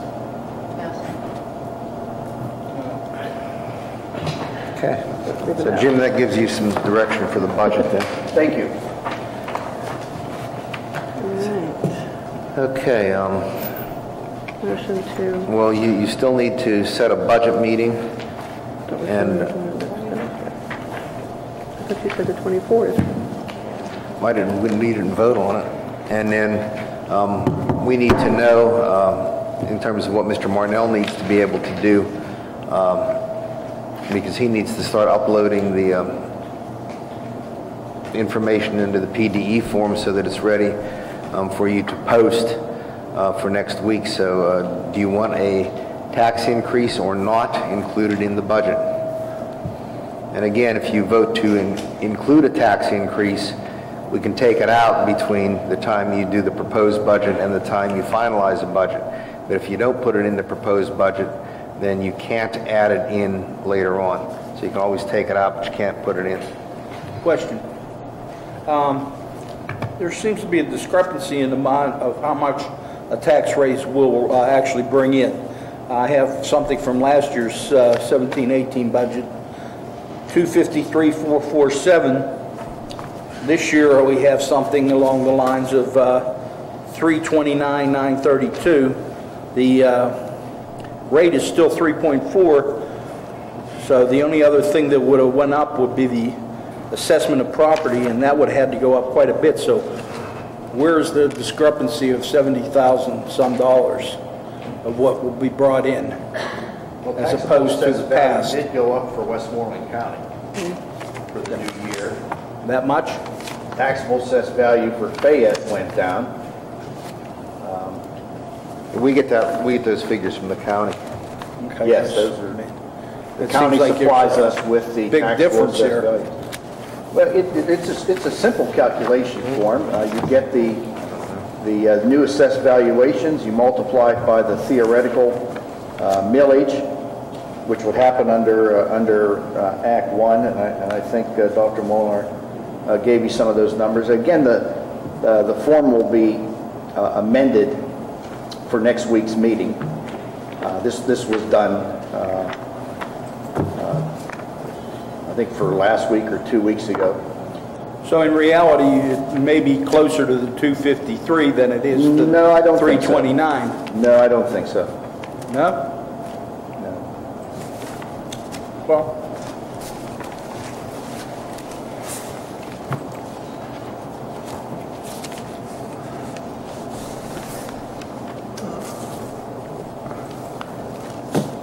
Okay. So Jim, that gives you some direction for the budget then. Thank you. All right. Okay. Motion to... Well, you still need to set a budget meeting, and I thought you said the 24th. we didn't vote on it. And then we need to know, in terms of what Mr. Marnell needs to be able to do, because he needs to start uploading the information into the PDE form so that it's ready for you to post for next week. So do you want a tax increase or not included in the budget? And again, if you vote to include a tax increase, we can take it out between the time you do the proposed budget and the time you finalize the budget. But if you don't put it in the proposed budget, then you can't add it in later on. So you can always take it out, but you can't put it in. Question. There seems to be a discrepancy in the mind of how much a tax raise will actually bring in. I have something from last year's 17-18 budget, 253,447. This year we have something along the lines of 329,932. The rate is still 3.4. So the only other thing that would have went up would be the assessment of property, and that would have had to go up quite a bit. So where's the discrepancy of $70,000 some of what will be brought in, as opposed to the past? It did go up for Westmoreland County for the new year. That much? Taxable assessed value for Fayette went down. We get those figures from the county. Okay. Yes, those are. The county supplies us with the big taxable difference assessed here. value. Well, it's a simple calculation form. You get the new assessed valuations. You multiply it by the theoretical millage, which would happen under Act 1, and I think Dr. Molnar gave you some of those numbers. Again, the form will be amended for next week's meeting. This was done, I think, for last week or 2 weeks ago. So in reality, it may be closer to the 253 than it is to no, I don't 329. Think so. No, I don't think so. No? No. Well,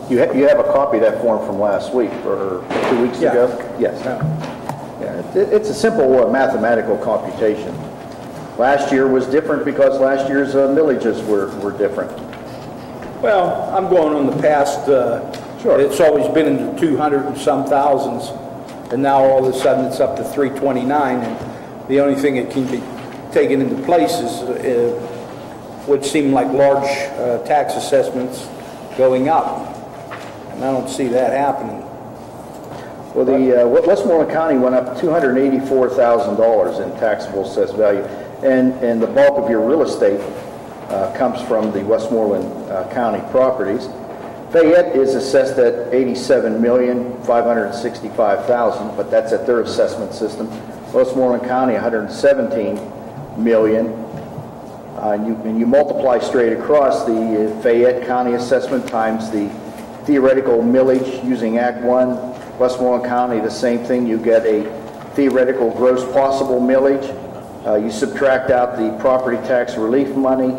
You have a copy of that form from last week or 2 weeks ago? Yes. Yeah, it's a simple mathematical computation. Last year was different because last year's millages were different. well, I'm going on the past. Sure. It's always been in the 200 and some thousands, and now all of a sudden it's up to 329, and the only thing that can be taken into place is would seem like large tax assessments going up. And I don't see that happening. Well, the Westmoreland County went up $284,000 in taxable assessed value, and the bulk of your real estate comes from the Westmoreland County properties. Fayette is assessed at $87,565,000, but that's at their assessment system. Westmoreland County, $117 million. And you multiply straight across the Fayette County assessment times the theoretical millage using Act 1. Westmoreland County, the same thing. You get a theoretical gross possible millage You subtract out the property tax relief money.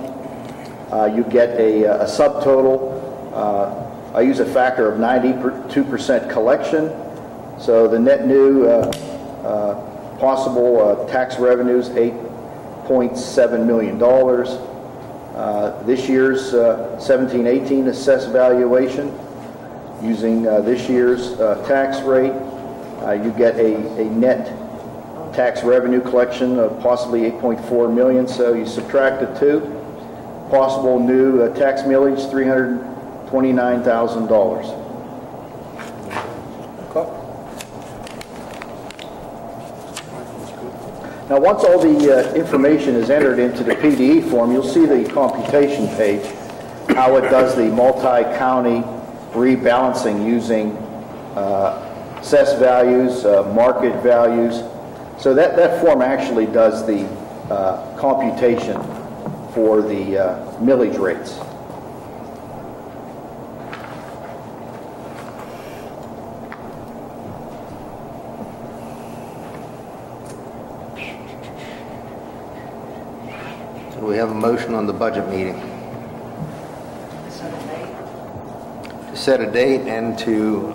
You get a subtotal. I use a factor of 92% collection. So the net new possible tax revenues, $8.7 million. This year's 17-18 assessed valuation, using this year's tax rate, you get a net tax revenue collection of possibly $8.4 million. So you subtract the two. Possible new tax millage, $329,000. Now, once all the information is entered into the PDE form, you'll see the computation page, how it does the multi-county rebalancing using assessed values, market values. So that form actually does the computation for the millage rates. So do we have a motion on the budget meeting? To set a date and to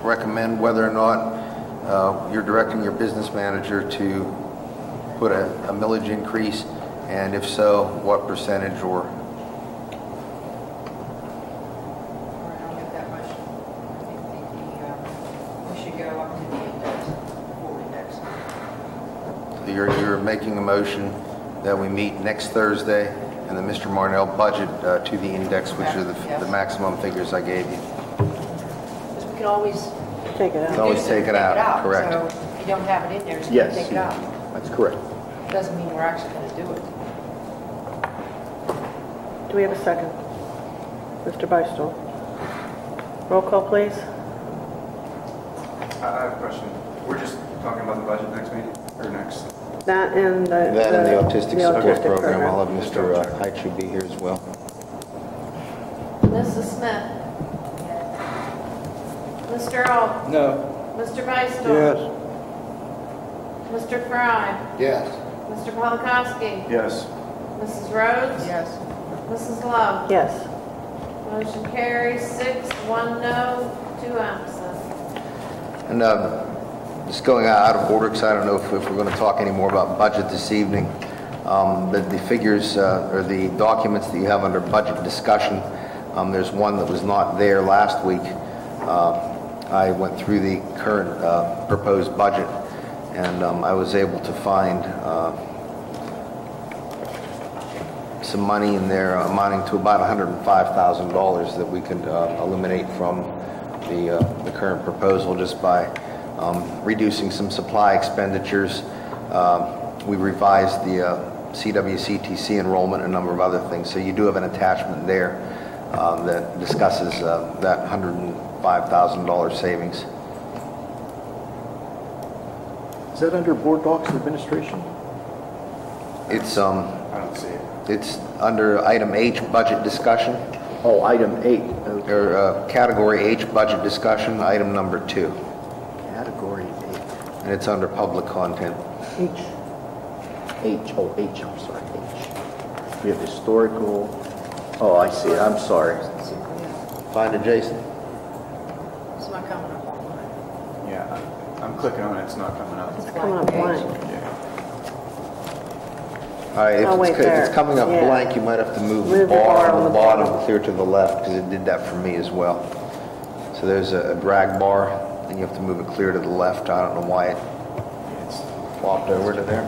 recommend whether or not you're directing your business manager to put a millage increase, and if so, what percentage or... I'll make that motion. I think we should go up to the index, full index. You're making a motion that we meet next Thursday and that Mr. Marnell budget to the index, which are the maximum figures I gave you. Because we can always Take it You can out. always take it out, correct. So if you don't have it in there, so you Yes, can take it out. that's correct. Doesn't mean we're actually going to do it. Do we have a second? Mr. Beistel. Roll call, please. I have a question. We're just talking about the budget next meeting, or next? That and That and the autistic support autistic program. I'll have Mr. Height be here as well. Mrs. Smith? Mr. Alt? No. Mr. Beistel? Yes. Mr. Fry? Yes. Mr. Polakowski? Yes. Mrs. Rhodes? Yes. Mrs. Love? Yes. Motion carries 6, 1 no, 2 absent. And just going out of order, because I don't know if we're going to talk any more about budget this evening, but the figures or the documents that you have under budget discussion, there's one that was not there last week. I went through the current proposed budget, and I was able to find some money in there amounting to about $105,000 that we could eliminate from the current proposal just by reducing some supply expenditures. We revised the CWCTC enrollment and a number of other things. So you do have an attachment there that discusses that $105,000 savings. Is that under Board Docs Administration? It's I don't see it. it's under item H, budget discussion, Oh, item 8. Okay. or category H, budget discussion, item number 2, Category and it's under public content. H. H. Oh, H. I'm sorry. H. We have historical. Oh, I see it. I'm sorry. Find it, Jason. It's not coming up on mine. Yeah, I'm clicking on it, it's not coming up. It's coming up blank. Yeah. All right, Oh, wait, if there. it's coming up Yeah. blank, you might have to move Move the bar on the bottom bottom. clear to the left, because it did that for me as well. So there's a drag bar, and you have to move it clear to the left. I don't know why it flopped over to there.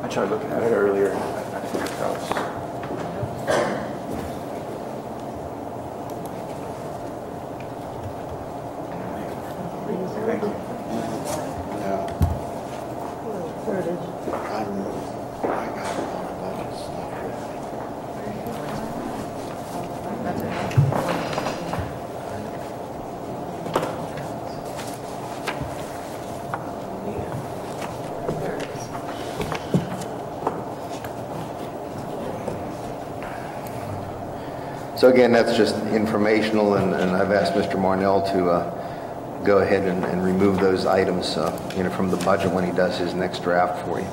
I tried looking at it earlier. I didn't think that was. Thank you. There it is. So again, that's just informational, and I've asked Mr. Marnell to go ahead and remove those items, from the budget when he does his next draft for you.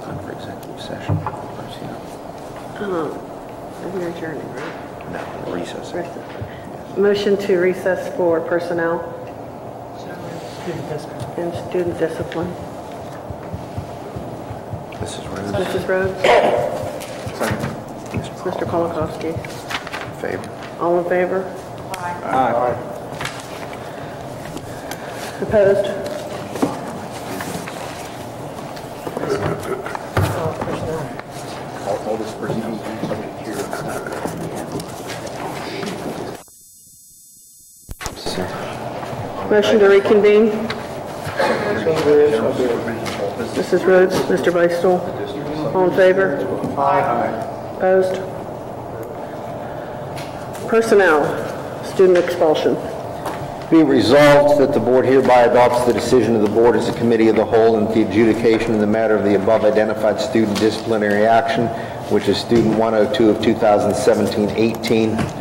Time for executive session. We're adjourning, right? No, recess. Motion to recess for personnel Student discipline. and student discipline. Mrs. Rhodes. Mrs. Rhodes? Mr. Polakowski? Favor. All in favor? Aye. Opposed? All this proceedings are subject here. Motion to reconvene? Mrs. Rhodes, Mr. Beistel? All in favor? Opposed? Personnel, student expulsion. Be resolved that the board hereby adopts the decision of the board as a committee of the whole in the adjudication in the matter of the above identified student disciplinary action, which is student 102 of 2017-18.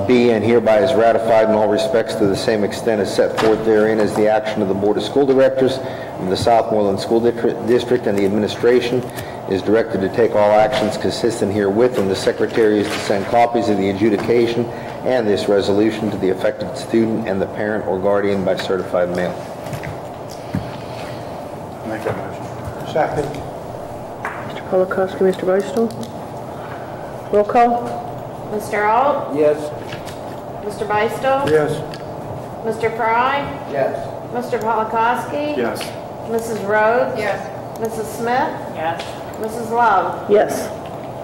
B, and hereby is ratified in all respects to the same extent as set forth therein as the action of the Board of School Directors of the Southmoreland School District, and the administration is directed to take all actions consistent herewith, and the Secretary is to send copies of the adjudication and this resolution to the affected student and the parent or guardian by certified mail. Make that motion. Second. Mr. Polakowski, Mr. Beistel? Roll call? Mr. Alt? Yes. Mr. Beistel? Yes. Mr. Fry? Yes. Mr. Polakowski? Yes. Mrs. Rhodes? Yes. Mrs. Smith? Yes. Mrs. Love? Yes.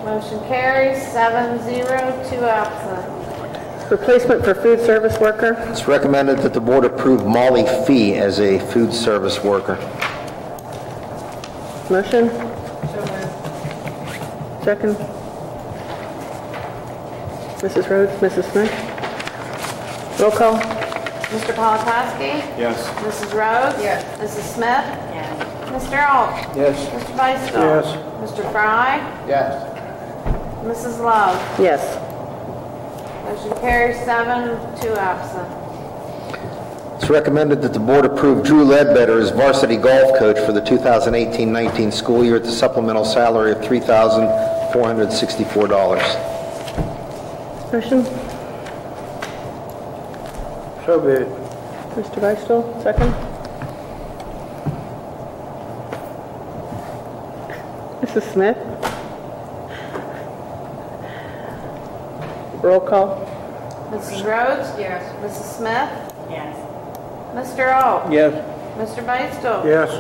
Motion carries 7-0, 2 absent. Replacement for food service worker. It's recommended that the board approve Molly Fee as a food service worker. Motion? Second? Mrs. Rhodes, Mrs. Smith? Roll call? Mr. Polakowski? Yes. Mrs. Rhodes? Yes. Mrs. Smith? Yes. Mr. Alt? Yes. Mr. Beistel? Yes. Mr. Fry? Yes. Mrs. Love? Yes. Motion carries 7, 2 absent. It's recommended that the board approve Drew Ledbetter as varsity golf coach for the 2018-19 school year at the supplemental salary of $3,464. Motion? So be it. Mr. Beistel, second? Mrs. Smith? Roll call? Mrs. Rhodes? Yes. Mrs. Smith? Yes. Mr. Alt? Yes. Mr. Beistel? Yes.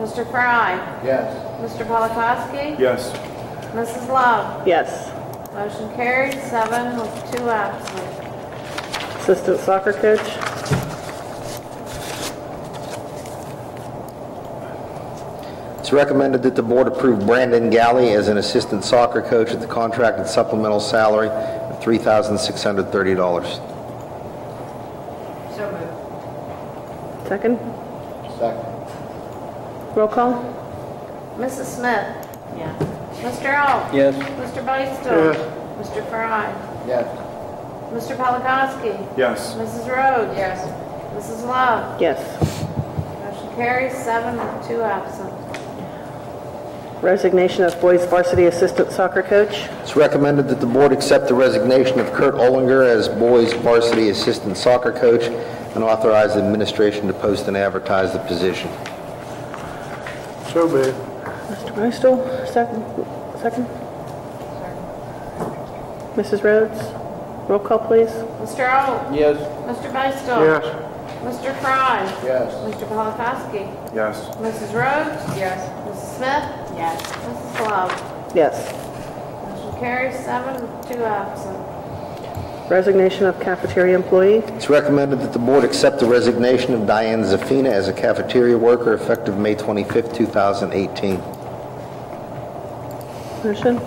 Mr. Fry? Yes. Mr. Polakowski? Yes. Mrs. Love? Yes. Motion carried 7 with 2 absent. Assistant soccer coach? It's recommended that the board approve Brandon Galley as an assistant soccer coach at the contracted supplemental salary of $3,630. So moved. Second? Second. Roll call? Mrs. Smith? Yes. Mr. Alt? Yes. Mr. Beistel? Yes. Mr. Fry? Yes. Mr. Polakowski? Yes. Mrs. Rhodes? Yes. Mrs. Love? Yes. Motion carries 7 with 2 absent. Resignation of boys varsity assistant soccer coach? It's recommended that the board accept the resignation of Kurt Ollinger as boys varsity assistant soccer coach and authorize the administration to post and advertise the position. So be it. Mr. Beistel, second? Mrs. Rhodes? Roll call, please. Mr. Alt? Yes. Mr. Beistel? Yes. Mr. Fry? Yes. Mr. Polakowski? Yes. Mrs. Rhodes? Yes. Mrs. Smith? Yes. Mrs. Love? Yes. Motion carries 7 with 2 absent. Resignation of cafeteria employee? It's recommended that the board accept the resignation of Diane Zafina as a cafeteria worker effective May 25, 2018. Motion?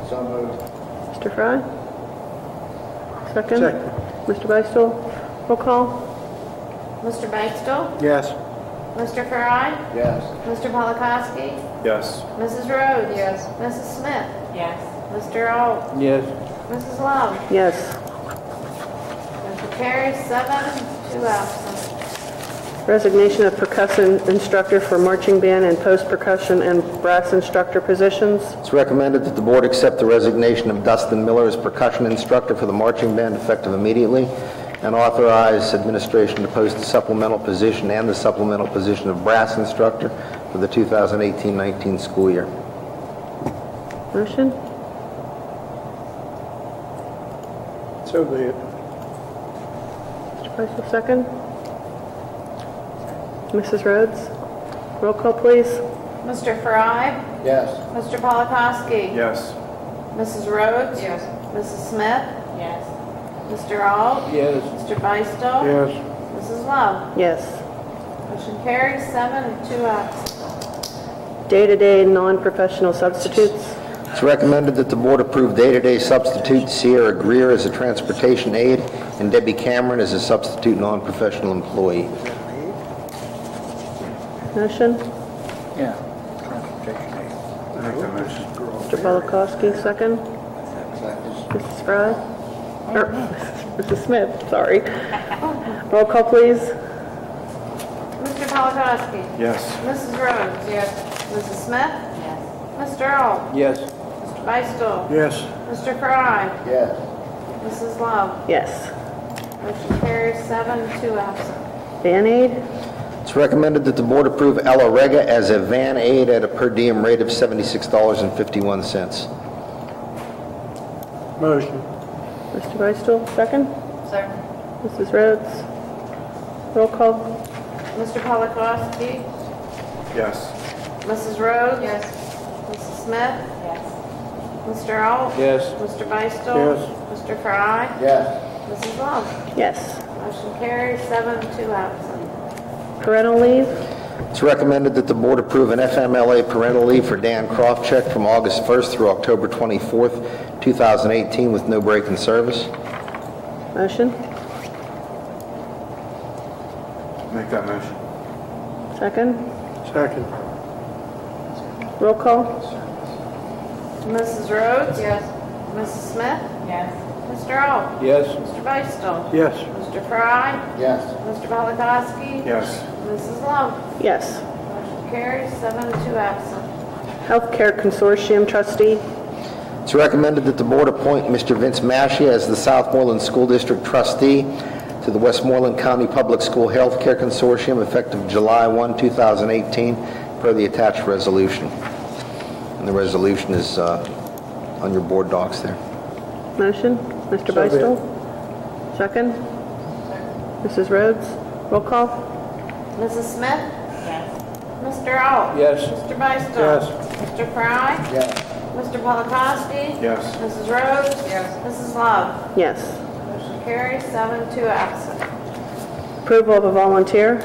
So moved. Mr. Fry? Second? Second. Mr. Beistel? Roll call? Mr. Beistel? Yes. Mr. Fry? Yes. Mr. Polakowski? Yes. Mrs. Rhodes? Yes. Mrs. Smith? Yes. Mr. Alt? Yes. Mrs. Love? Yes. Motion carries 7, 2 absent. Resignation of percussion instructor for marching band and post-percussion and brass instructor positions. It's recommended that the board accept the resignation of Dustin Miller as percussion instructor for the marching band effective immediately, and authorize administration to post the supplemental position and the supplemental position of brass instructor for the 2018-19 school year. Motion? So be it. Mr. Price, second. Mrs. Rhodes? Roll call, please. Mr. Fry? Yes. Mr. Polakowski? Yes. Mrs. Rhodes? Yes. Mrs. Smith? Yes. Mr. Alt? Yes. Mr. Beistel? Yes. Mrs. Love? Yes. Motion carries 7, 2 absent. Day-to-day non-professional substitutes. It's recommended that the board approve day-to-day substitute Sierra Greer as a transportation aide and Debbie Cameron as a substitute non-professional employee. Motion? Yeah. Transportation aid. Make that motion. Mr. Polakowski, second. Mrs. Fry? Or, Mrs. Smith, sorry. Roll call, please. Mr. Polakowski? Yes. Mrs. Rhodes? Yes. Mrs. Smith? Yes. Mr. Alt? Yes. Mr. Beistel? Yes. Mr. Fry? Yes. Mrs. Love? Yes. Motion carries 7, 2 absent. Band aid. It's recommended that the board approve Ella Rega as a van aide at a per diem rate of $76.51. Motion. Mr. Beistel, second. Second. Mrs. Rhodes? Roll call. Mr. Polakowski? Yes. Mrs. Rhodes? Yes. Mrs. Smith? Yes. Mr. Alt? Yes. Mr. Beistel? Yes. Mr. Fry? Yes. Mrs. Love? Yes. Motion carries 7, 2 absent. Parental leave. It's recommended that the board approve an FMLA parental leave for Dan Crofcheck from August 1st through October 24th, 2018 with no break in service. Motion? Make that motion. Second. Second. Roll call. Mrs. Rhodes? Yes. Mrs. Smith? Yes. Mr. Alt? Yes. Mr. Beistel? Yes. Mr. Fry? Yes. Mr. Polakowski? Yes. Mrs. Love? Yes. Motion carries 7, 2 absent. Healthcare Consortium trustee. It's recommended that the board appoint Mr. Vince Maschia as the Southmoreland School District trustee to the Westmoreland County Public School Healthcare Consortium effective July 1, 2018 per the attached resolution. And the resolution is on your board docs there. Motion. Mr. So be it. Beistel. Second. Mrs. Rhodes. Roll call. Mrs. Smith? Yes. Mr. Alt? Yes. Mr. Beistel? Yes. Mr. Fry? Yes. Mr. Polakowski? Yes. Mrs. Rhodes? Yes. Mrs. Love? Yes. Motion carries 7, 2 absent. Approval of a volunteer.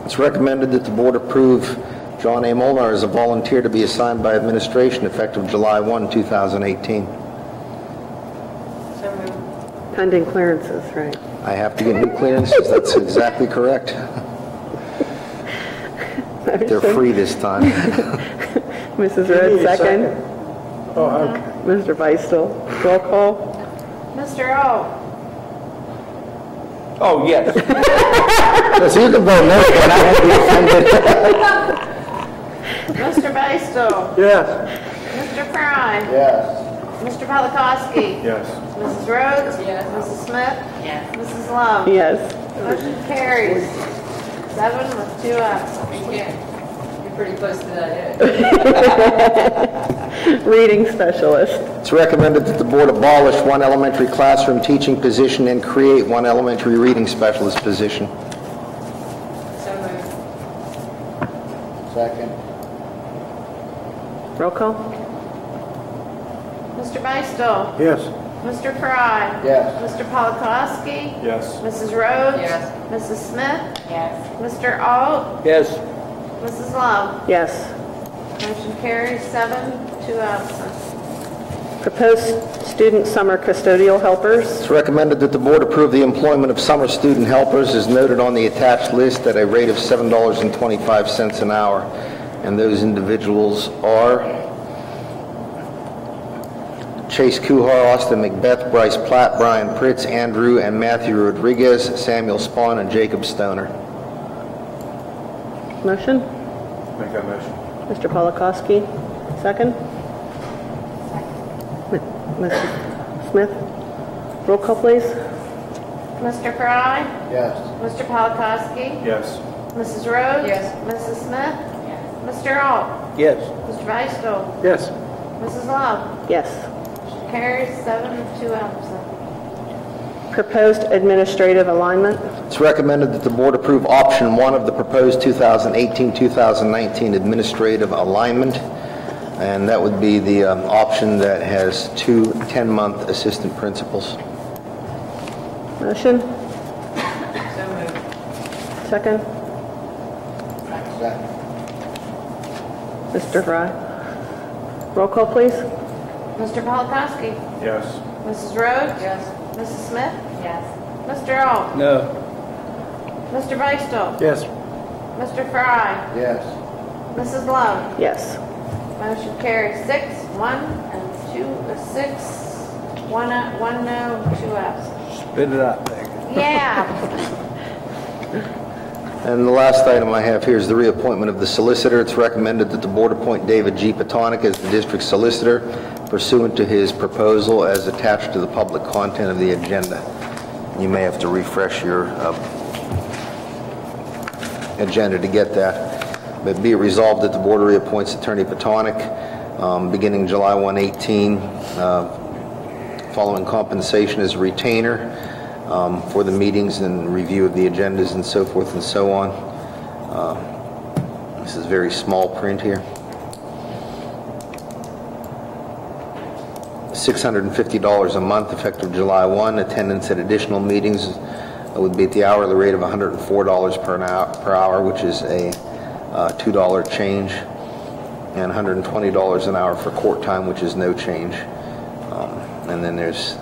It's recommended that the board approve John A. Molnar as a volunteer to be assigned by administration effective July 1, 2018. So moved. Pending clearances, right. I have to get new clearances. That's exactly correct. They're free this time. Mrs. Rhodes, second. Oh, okay. Mr. Beistel. Roll call. Mr. Alt? Oh, yes. So you can vote no, and I won't be offended. Mr. Beistel? Yes. Mr. Fry? Yes. Mr. Polakowski? Yes. Mrs. Rhodes? Yes. Mrs. Smith? Yes. Mrs. Love? Yes. Motion carries 7 with 2 absent. You're pretty close to that Reading specialist. It's recommended that the board abolish one elementary classroom teaching position and create one elementary reading specialist position. So moved. Second. Roll call. Mr. Beistel? Yes. Mr. Fry? Yes. Mr. Polakowski? Yes. Mrs. Rhodes? Yes. Mrs. Smith? Yes. Mr. Alt? Yes. Mrs. Love? Yes. Motion carries 7, 2 absent. Proposed student summer custodial helpers. It's recommended that the board approve the employment of summer student helpers as noted on the attached list at a rate of $7.25 an hour. And those individuals are Chase Kuhar, Austin Macbeth, Bryce Platt, Brian Pritz, Andrew and Matthew Rodriguez, Samuel Spawn, and Jacob Stoner. Motion? Make that motion. Mr. Polakowski, second? Mrs. Smith? Roll call, please. Mr. Fry? Yes. Mr. Polakowski? Yes. Mrs. Rhodes? Yes. Mrs. Smith? Mr. Alt? Yes. Mr. Beistel? Yes. Mrs. Love? Yes. Carries 7, 2 absent. Proposed administrative alignment. It's recommended that the board approve option 1 of the proposed 2018-2019 administrative alignment, and that would be the option that has 2 10-month assistant principals. Motion? So moved. Second? Mr. Fry? Roll call, please. Mr. Polakowski? Yes. Mrs. Rhodes? Yes. Mrs. Smith? Yes. Mr. Alt? No. Mr. Beistel? Yes. Mr. Fry? Yes. Mrs. Love? Yes. Motion carries 6, 1, and 2, 6, 1 no, 2 absent. Spit it out, Megan. Yeah. And the last item I have here is the reappointment of the solicitor. It's recommended that the board appoint David G. Patonic as the district solicitor pursuant to his proposal as attached to the public content of the agenda. You may have to refresh your agenda to get that. But be it resolved that the board reappoints Attorney Patonic beginning July 1, 18, following compensation as a retainer for the meetings and review of the agendas and so forth and so on. This is very small print here. $650 a month effective July 1. Attendance at additional meetings would be at the hourly rate of $104 per hour, which is a $2 change, and $120 an hour for court time, which is no change. And then there's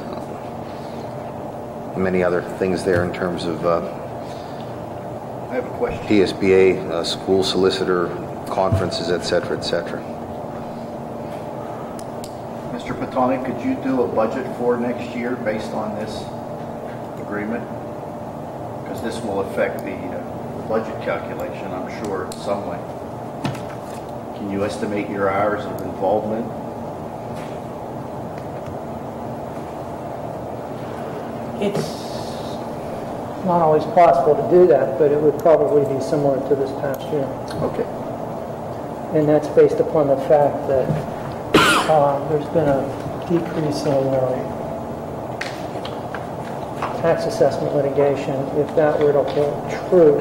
many other things there in terms of I have a question. PSBA, school solicitor, conferences, et cetera, et cetera. Mr. Patonic, could you do a budget for next year based on this agreement? Because this will affect the budget calculation, I'm sure, in some way. Can you estimate your hours of involvement? It's not always possible to do that, but it would probably be similar to this past year. Okay. And that's based upon the fact that there's been a decrease in tax assessment litigation. If that were to hold true,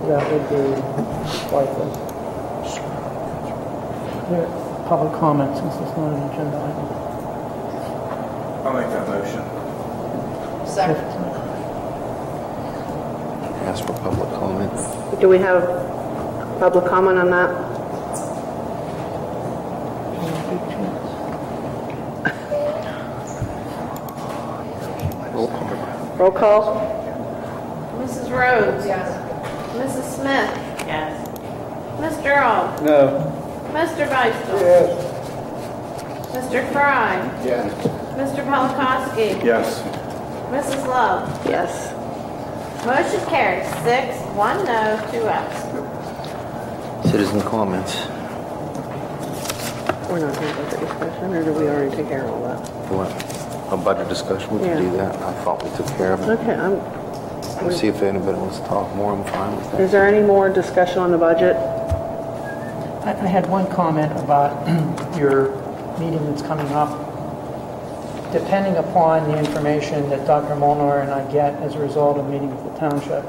that would be likely. Public comment, since it's not an agenda item. I'll make that motion. Second. Ask for public comment. Do we have public comment on that? Roll call. Mrs. Rhodes? Yes. Mrs. Smith? Yes. Mr. Alt? No. Mr. Beistel? Yes. Mr. Fry? Yes. Mr. Polakowski? Yes. Mrs. Love? Yes. Motion carries 6, 1 no, 2 absent. Citizen comments. We're not doing budget discussion, or did we already take care of all that? What? A budget discussion, we can Yeah. do that. I thought we took care of it. Okay, Let's see if anybody wants to talk more. I'm fine with that. is there any more discussion on the budget? I had one comment about your meeting that's coming up. Depending upon the information that Dr. Molnar and I get as a result of meeting with the township,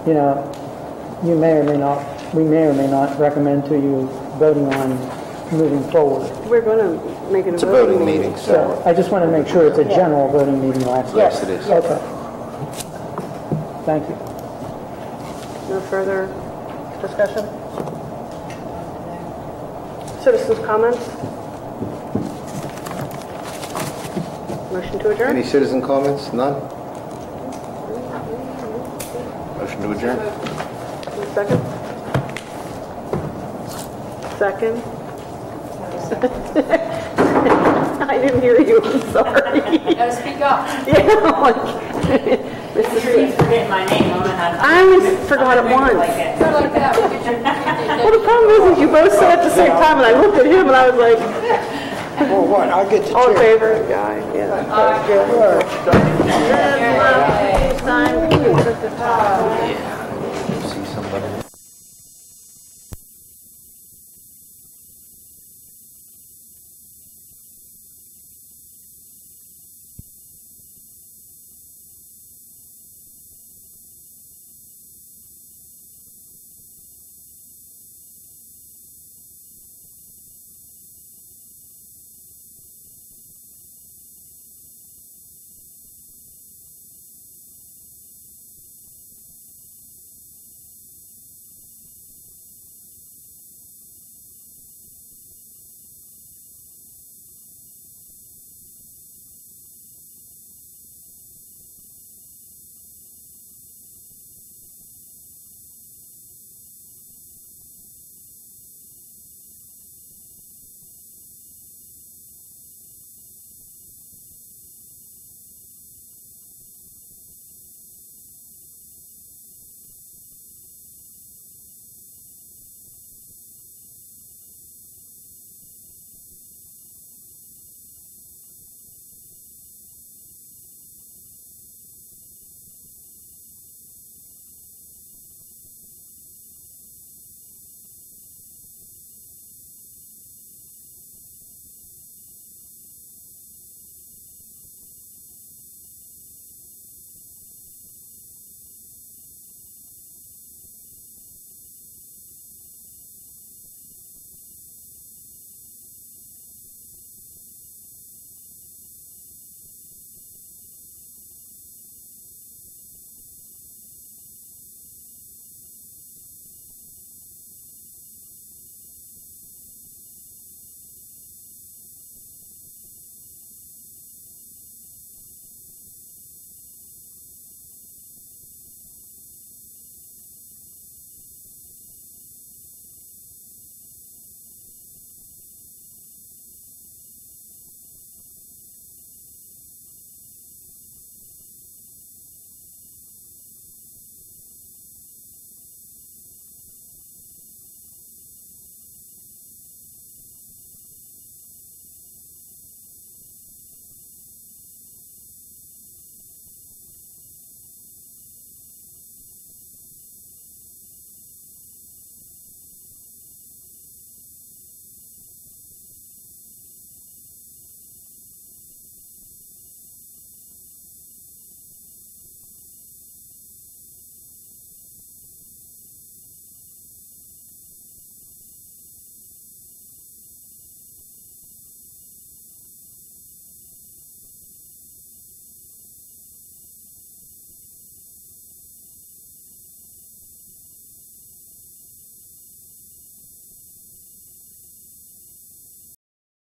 you know, we may or may not recommend to you voting on moving forward. We're going to make it It's a voting meeting, So so. I just want to make sure it's a general voting meeting like that. Yes, it is. Okay. Thank you. No further discussion? Citizens' comments? Motion to adjourn? Any citizen comments? None? Motion to adjourn? Second? Second? I didn't hear you, I'm sorry. Gotta speak up. Yeah, I'm like, this If you're is, forgetting my name, I'm gonna have to. I only forgot it once. Like that. Well, the problem is you both said at the same time, and I looked at him and I was like, Well, what, I'll get the all in chair. favor, guy, yeah. That's good. Sign, at the top.